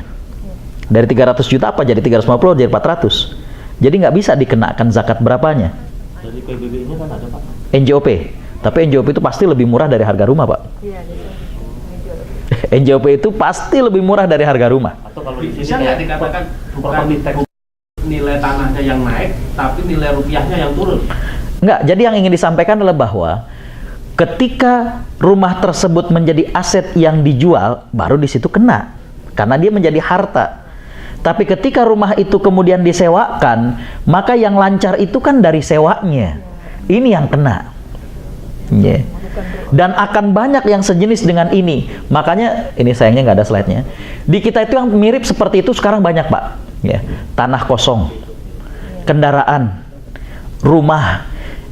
Dari 300 juta apa jadi 350 jadi 400. Jadi nggak bisa dikenakan zakat berapanya. Dari PBB-nya kan ada, Pak. NJOP. Tapi NJOP itu pasti lebih murah dari harga rumah, Pak. Iya, NJOP itu pasti lebih murah dari harga rumah. Atau kalau di Bisa sini nggak dikatakan bukan nilai tanahnya yang naik, tapi nilai rupiahnya yang turun? Enggak, jadi yang ingin disampaikan adalah bahwa ketika rumah tersebut menjadi aset yang dijual, baru di situ kena. Karena dia menjadi harta. Tapi ketika rumah itu kemudian disewakan, maka yang lancar itu kan dari sewanya. Ini yang kena. Yeah. Dan akan banyak yang sejenis dengan ini. Makanya, ini sayangnya nggak ada slide-nya. Di kita itu yang mirip seperti itu sekarang banyak, Pak. Yeah. Tanah kosong, kendaraan, rumah.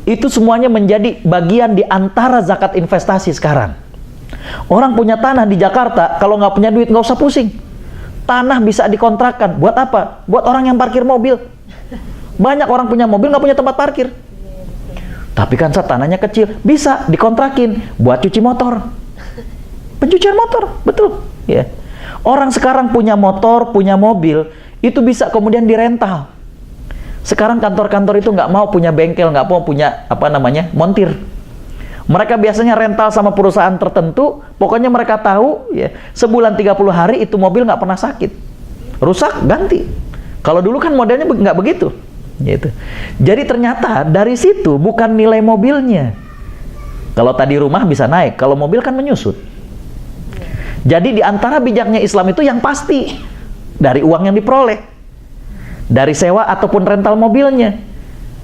Itu semuanya menjadi bagian di antara zakat investasi sekarang. Orang punya tanah di Jakarta, kalau nggak punya duit nggak usah pusing. Tanah bisa dikontrakkan. Buat apa? Buat orang yang parkir mobil. Banyak orang punya mobil nggak punya tempat parkir. Tapi kan tanahnya kecil, bisa dikontrakin buat cuci motor. Pencucian motor, betul. Ya. Orang sekarang punya motor, punya mobil, itu bisa kemudian dirental. Sekarang kantor-kantor itu nggak mau punya bengkel, nggak mau punya montir. Mereka biasanya rental sama perusahaan tertentu, pokoknya mereka tahu ya, sebulan 30 hari itu mobil nggak pernah sakit. Rusak, ganti. Kalau dulu kan modelnya nggak begitu. Gitu. Jadi ternyata dari situ bukan nilai mobilnya. Kalau tadi rumah bisa naik, kalau mobil kan menyusut. Jadi di antara bijaknya Islam itu yang pasti dari uang yang diperoleh, dari sewa ataupun rental mobilnya.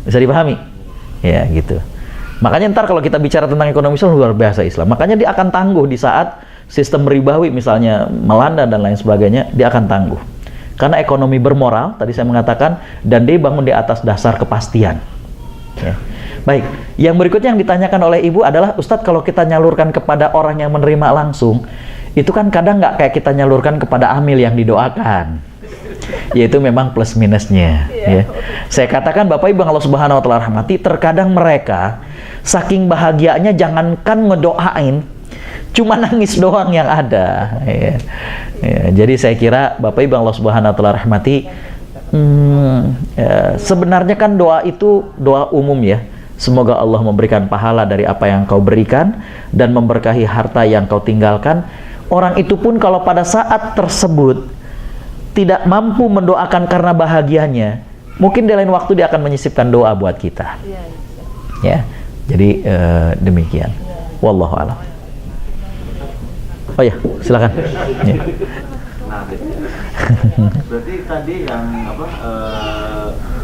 Bisa dipahami? Ya gitu. Makanya ntar kalau kita bicara tentang ekonomi Islam, luar biasa Islam. Makanya dia akan tangguh di saat sistem ribawi misalnya melanda dan lain sebagainya, dia akan tangguh. Karena ekonomi bermoral, tadi saya mengatakan, dan dia bangun di atas dasar kepastian. Ya. Baik, yang berikutnya yang ditanyakan oleh ibu adalah, Ustadz, kalau kita nyalurkan kepada orang yang menerima langsung, itu kan kadang nggak kayak kita nyalurkan kepada amil yang didoakan. Yaitu memang plus minusnya. Ya. Saya katakan Bapak Ibu Allah Subhanahu Wa Taala rahmati, terkadang mereka saking bahagianya jangankan ngedoain, cuma nangis doang yang ada. Ya. Ya, jadi saya kira Bapak Ibu Allah Subhanahu Wa Taala rahmati, sebenarnya kan doa itu doa umum ya. Semoga Allah memberikan pahala dari apa yang kau berikan dan memberkahi harta yang kau tinggalkan. Orang itu pun kalau pada saat tersebut tidak mampu mendoakan karena bahagianya, mungkin di lain waktu dia akan menyisipkan doa buat kita. Ya, jadi demikian. Wallahu a'lam. Oh ya, silakan. Ya. Nah, berarti tadi yang apa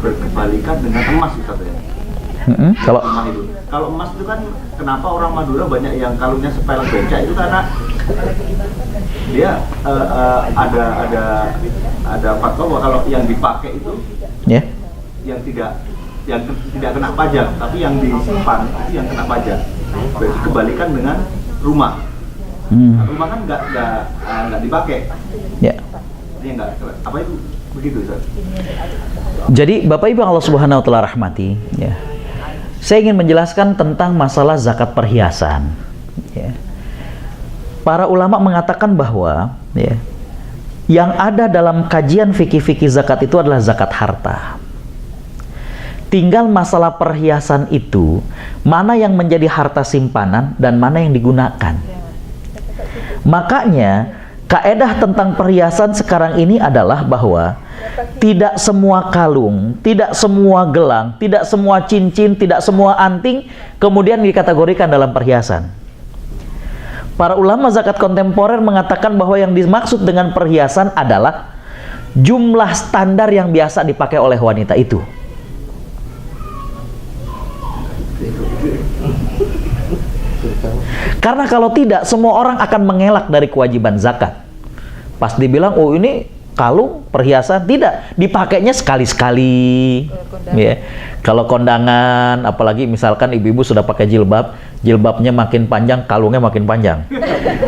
berkebalikan dengan emas Ustaz ya? Kalau emas itu kan kenapa orang Madura banyak yang kalungnya sepel beca itu karena dia ada fatwa bahwa kalau yang dipakai itu yang tidak kena pajak, tapi yang disimpan itu yang kena pajak. Berarti kebalikan dengan rumah. Rumah kan nggak dipakai. Ya. Ini nggak, apa itu begitu Ustaz? Jadi Bapak Ibu Allah Subhanahu Wa Taala rahmati, ya. Saya ingin menjelaskan tentang masalah zakat perhiasan. Ya. Para ulama mengatakan bahwa ya, yang ada dalam kajian fikih-fikih zakat itu adalah zakat harta. Tinggal masalah perhiasan itu, mana yang menjadi harta simpanan dan mana yang digunakan. Makanya kaedah tentang perhiasan sekarang ini adalah bahwa tidak semua kalung, tidak semua gelang, tidak semua cincin, tidak semua anting kemudian dikategorikan dalam perhiasan. Para ulama zakat kontemporer mengatakan bahwa yang dimaksud dengan perhiasan adalah jumlah standar yang biasa dipakai oleh wanita itu. Karena kalau tidak, semua orang akan mengelak dari kewajiban zakat. Pas dibilang, oh ini kalung, perhiasan, tidak, dipakainya sekali-sekali. Ya. Kalau kondangan, apalagi misalkan ibu-ibu sudah pakai jilbab, jilbabnya makin panjang, kalungnya makin panjang.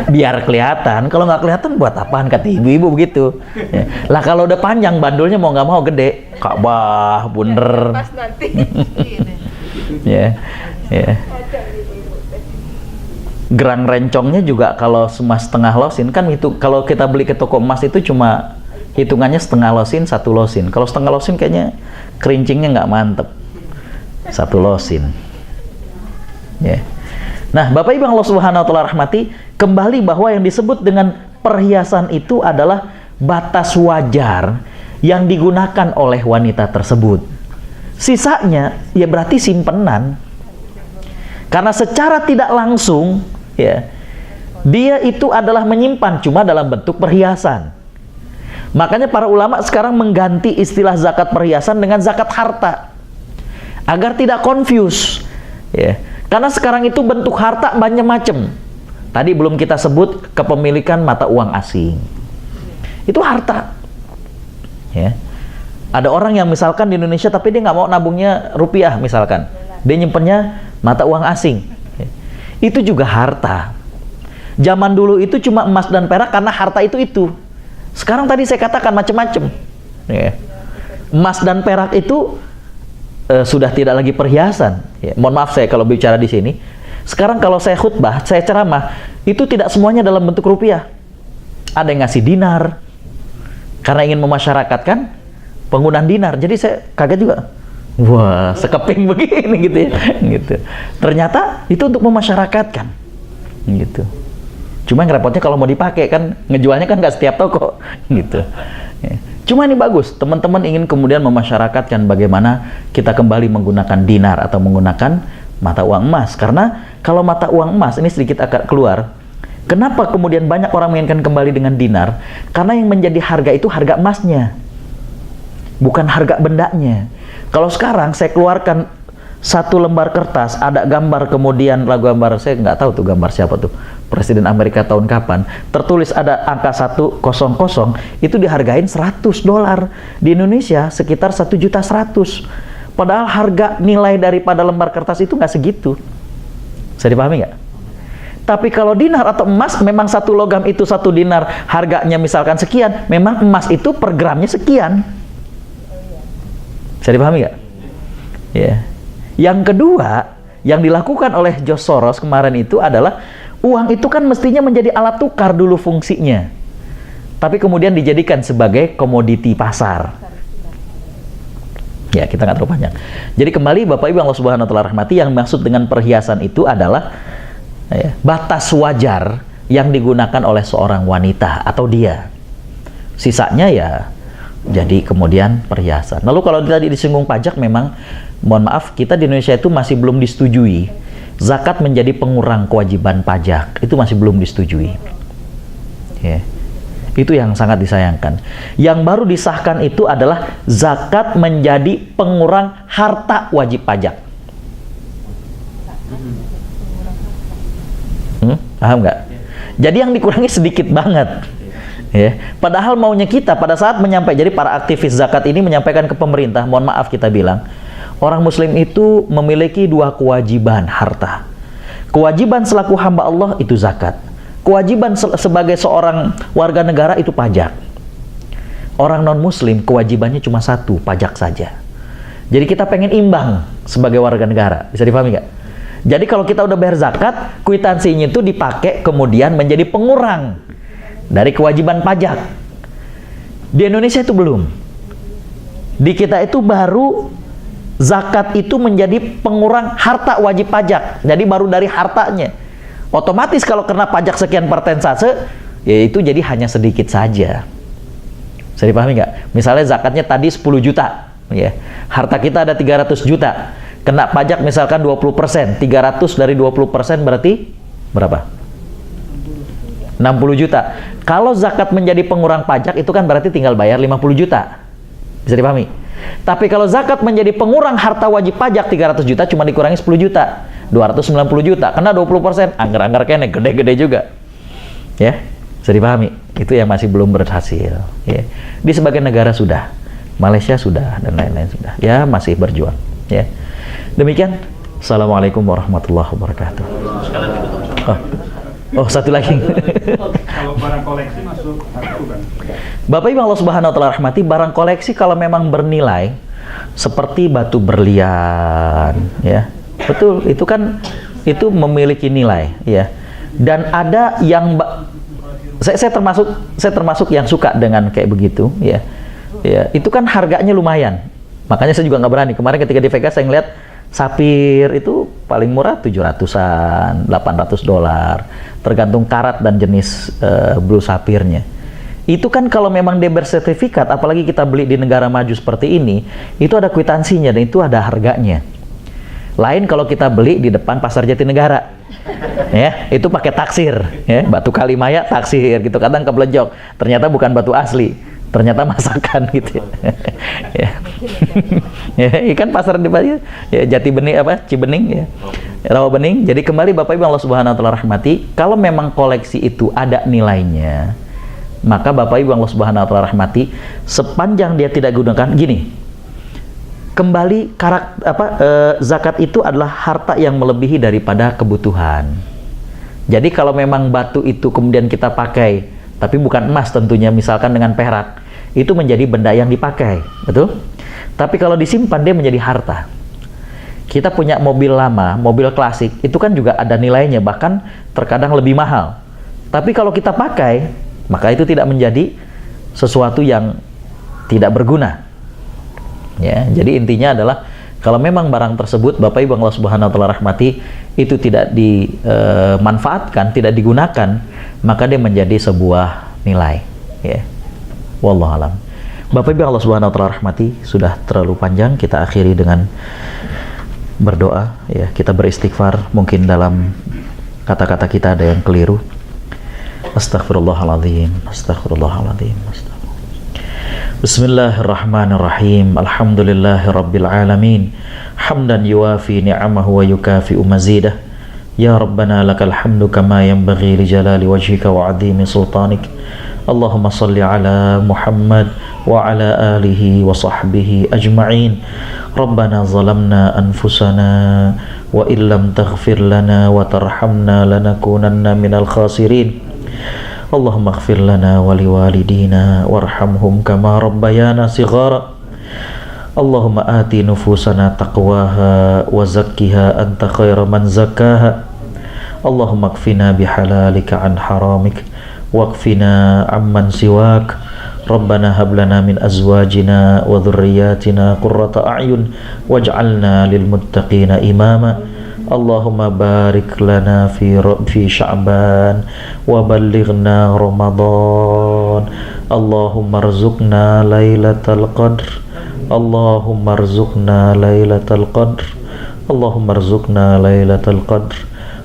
Biar kelihatan, kalau nggak kelihatan buat apaan, kata ibu-ibu begitu. Ya. Lah kalau udah panjang, bandulnya mau nggak mau gede, Ka'bah, bunder. Pas nanti. Ya, ya. Gerang rencongnya juga kalau emas setengah losin kan itu, kalau kita beli ke toko emas itu cuma hitungannya setengah losin, 1 losin. Kalau setengah losin kayaknya kerincingnya nggak mantep, 1 losin. Ya. Nah, Bapak Ibu Allah Subhanahu Wa Taala rahmati, kembali bahwa yang disebut dengan perhiasan itu adalah batas wajar yang digunakan oleh wanita tersebut. Sisanya ya berarti simpenan. Karena secara tidak langsung ya, dia itu adalah menyimpan cuma dalam bentuk perhiasan. Makanya para ulama sekarang mengganti istilah zakat perhiasan dengan zakat harta agar tidak confuse ya. Karena sekarang itu bentuk harta macam-macam. Tadi belum kita sebut kepemilikan mata uang asing. Itu harta. Ya. Ada orang yang misalkan di Indonesia tapi dia nggak mau nabungnya rupiah misalkan. Dia nyimpennya mata uang asing. Ya. Itu juga harta. Zaman dulu itu cuma emas dan perak karena harta itu. Sekarang tadi saya katakan macam-macam. Ya. Emas dan perak itu sudah tidak lagi perhiasan. Ya. Mohon maaf saya kalau bicara di sini. Sekarang kalau saya khutbah, saya ceramah, itu tidak semuanya dalam bentuk rupiah. Ada yang ngasih dinar karena ingin memasyarakatkan penggunaan dinar. Jadi saya kaget juga. Wah, sekeping begini gitu ya. Gitu. Ternyata itu untuk memasyarakatkan. Gitu. Cuma yang repotnya kalau mau dipakai kan ngejualnya kan nggak setiap toko. Gitu. Ya. Cuma ini bagus, teman-teman ingin kemudian memasyarakatkan bagaimana kita kembali menggunakan dinar atau menggunakan mata uang emas. Karena kalau mata uang emas, ini sedikit agak keluar. Kenapa kemudian banyak orang menginginkan kembali dengan dinar? Karena yang menjadi harga itu harga emasnya, bukan harga bendanya. Kalau sekarang saya keluarkan satu lembar kertas ada gambar, kemudian gambar, saya nggak tahu tuh gambar siapa tuh, Presiden Amerika tahun kapan, tertulis ada angka 100, itu dihargain $100. Di Indonesia sekitar 1.100.000. Padahal harga nilai daripada lembar kertas itu nggak segitu. Bisa dipahami nggak? Tapi kalau dinar atau emas, memang satu logam itu 1 dinar harganya misalkan sekian, memang emas itu per gramnya sekian. Bisa dipahami nggak? Ya. Yang kedua, yang dilakukan oleh George Soros kemarin itu adalah uang itu kan mestinya menjadi alat tukar dulu fungsinya, tapi kemudian dijadikan sebagai komoditi pasar. Ya, kita nggak terlalu panjang. Jadi kembali Bapak Ibu Allah Subhanahu wa Ta'ala rahmati, yang maksud dengan perhiasan itu adalah batas wajar yang digunakan oleh seorang wanita atau dia. Sisanya ya jadi kemudian perhiasan. Lalu kalau tadi disinggung pajak, memang mohon maaf, kita di Indonesia itu masih belum disetujui zakat menjadi pengurang kewajiban pajak, itu masih belum disetujui. Ya. Itu yang sangat disayangkan. Yang baru disahkan itu adalah zakat menjadi pengurang harta wajib pajak. Paham nggak? Jadi yang dikurangi sedikit banget. Ya. Padahal maunya kita pada saat menyampaikan, jadi para aktivis zakat ini menyampaikan ke pemerintah, mohon maaf kita bilang, orang muslim itu memiliki 2 kewajiban harta. Kewajiban selaku hamba Allah itu zakat. Kewajiban sebagai seorang warga negara itu pajak. Orang non muslim kewajibannya cuma 1, pajak saja. Jadi kita pengen imbang sebagai warga negara. Bisa dipahami nggak? Jadi kalau kita udah bayar zakat, kwitansinya itu dipakai kemudian menjadi pengurang dari kewajiban pajak. Di Indonesia itu belum. Di kita itu baru zakat itu menjadi pengurang harta wajib pajak. Jadi baru dari hartanya. Otomatis kalau kena pajak sekian persentase, ya itu jadi hanya sedikit saja. Bisa dipahami nggak? Misalnya zakatnya tadi 10 juta, ya. Harta kita ada 300 juta. Kena pajak misalkan 20%. 300 dari 20% berarti berapa? 60 juta. Kalau zakat menjadi pengurang pajak itu kan berarti tinggal bayar 50 juta. Bisa dipahami? Tapi kalau zakat menjadi pengurang harta wajib pajak 300 juta cuma dikurangi 10 juta. 290 juta. Kena 20%. Anggar-anggar kene gede-gede juga. Ya, bisa dipahami? Itu yang masih belum berhasil. Ya. Di sebagian negara sudah. Malaysia sudah dan lain-lain sudah. Ya, masih berjuang. Ya. Demikian. Assalamualaikum warahmatullahi wabarakatuh. Oh, satu lagi. Kalau barang koleksi masuk harta kan? Bapak Ibu Allah Subhanahu wa Ta'ala rahmati, barang koleksi kalau memang bernilai seperti batu berlian, ya. Betul, itu kan itu memiliki nilai, ya. Dan ada yang saya termasuk yang suka dengan kayak begitu, ya. Ya, itu kan harganya lumayan. Makanya saya juga nggak berani. Kemarin ketika di Vegas saya ngeliat sapir itu paling murah 700-an, $800, tergantung karat dan jenis blue sapirnya. Itu kan kalau memang dia bersertifikat, apalagi kita beli di negara maju seperti ini, itu ada kwitansinya dan itu ada harganya. Lain kalau kita beli di depan Pasar Jatinegara, ya, itu pakai taksir, ya, batu kalimaya taksir gitu, kadang keblejok, ternyata bukan batu asli. Ternyata masakan gitu ya. Ya, ikan pasar di Bali ya, Jati Bening apa Cibening ya. Rawa Bening. Jadi kembali Bapak Ibu Allah Subhanahu wa Ta'ala rahmati, kalau memang koleksi itu ada nilainya, maka Bapak Ibu Allah Subhanahu wa Ta'ala rahmati, sepanjang dia tidak gunakan gini. Kembali zakat itu adalah harta yang melebihi daripada kebutuhan. Jadi kalau memang batu itu kemudian kita pakai, tapi bukan emas tentunya, misalkan dengan perak, itu menjadi benda yang dipakai, betul? Tapi kalau disimpan dia menjadi harta. Kita punya mobil lama, mobil klasik, itu kan juga ada nilainya, bahkan terkadang lebih mahal. Tapi kalau kita pakai, maka itu tidak menjadi sesuatu yang tidak berguna. Ya, jadi intinya adalah kalau memang barang tersebut Bapak Ibu Allah Subhanahu wa Ta'ala rahmati itu tidak dimanfaatkan, tidak digunakan, maka dia menjadi sebuah nilai, ya. Wallahu alam. Bapak Ibu Allah Subhanahu wa Ta'ala rahmati, sudah terlalu panjang, kita akhiri dengan berdoa, ya. Kita beristighfar, mungkin dalam kata-kata kita ada yang keliru. Astaghfirullahaladzim, astaghfirullahaladzim, astaghfirullah. Bismillahirrahmanirrahim. Alhamdulillahirabbil alamin. Hamdan yuwafi ni'amahu wa yukafi'u mazidah. Ya Rabbana lakal hamdu kama yanbaghi li jalali wajhika wa 'azimi sultanik. Allahumma salli ala Muhammad wa ala alihi wa sahbihi ajma'in. Rabbana zalamna anfusana wa illam taghfir lana wa tarhamna lanakunanna minal khasirin. Allahumma ighfir lana wa liwalidina warhamhum kama rabbayana shighara. Allahumma ati nufusana taqwaha wa zakkiha anta khaira man zakkaha. Allahumma kfina bihalalika an haramik wakfina amman siwak. Rabbana hab lana min azwajina wa dhurriyyatina qurrata a'yun waj'alna lil muttaqina imama. Allahumma barik lana fi Sya'ban wa ballighna Ramadan. Allahumma rzuqna lailatal qadr. Allahumma rzuqna lailatal qadr. Allahumma rzuqna lailatal qadr.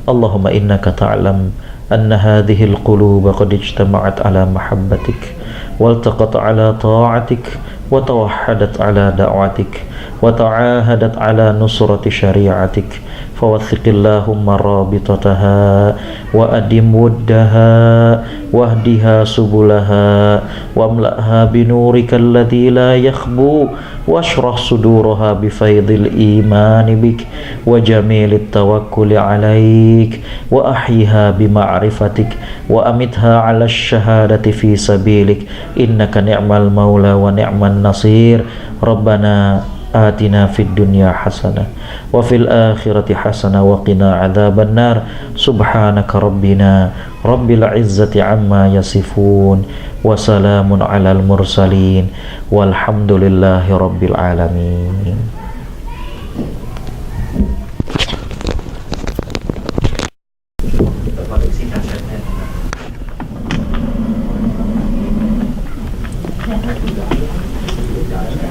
Allahumma innaka ta'lam anna hadhihi al-quluba qad ijtama'at ala mahabbatik waltaqat ala ta'atik wa tawahhadat ala da'watik wa ta'ahadat ala nusrati syari'atik. Fawathiqillahumma rabitataha wa adim wuddaha wahdiha subulaha wamla'ha binurika alladhi la yakhbu washrah suduraha bifaydil imani bik wa jamilit tawakkuli alaik wa ahyiha bima'rifatik wa amitha ala syahadati fi sabilik innaka ni'mal maula wa ni'man nasir. Rabbana atina fid dunya hasanah wa fil akhirati hasanah wa qina adzaban nar. Subhanaka rabbina rabbil izzati amma yasifun wa salamun alal mursalin walhamdulillahi rabbil alamin. Singkat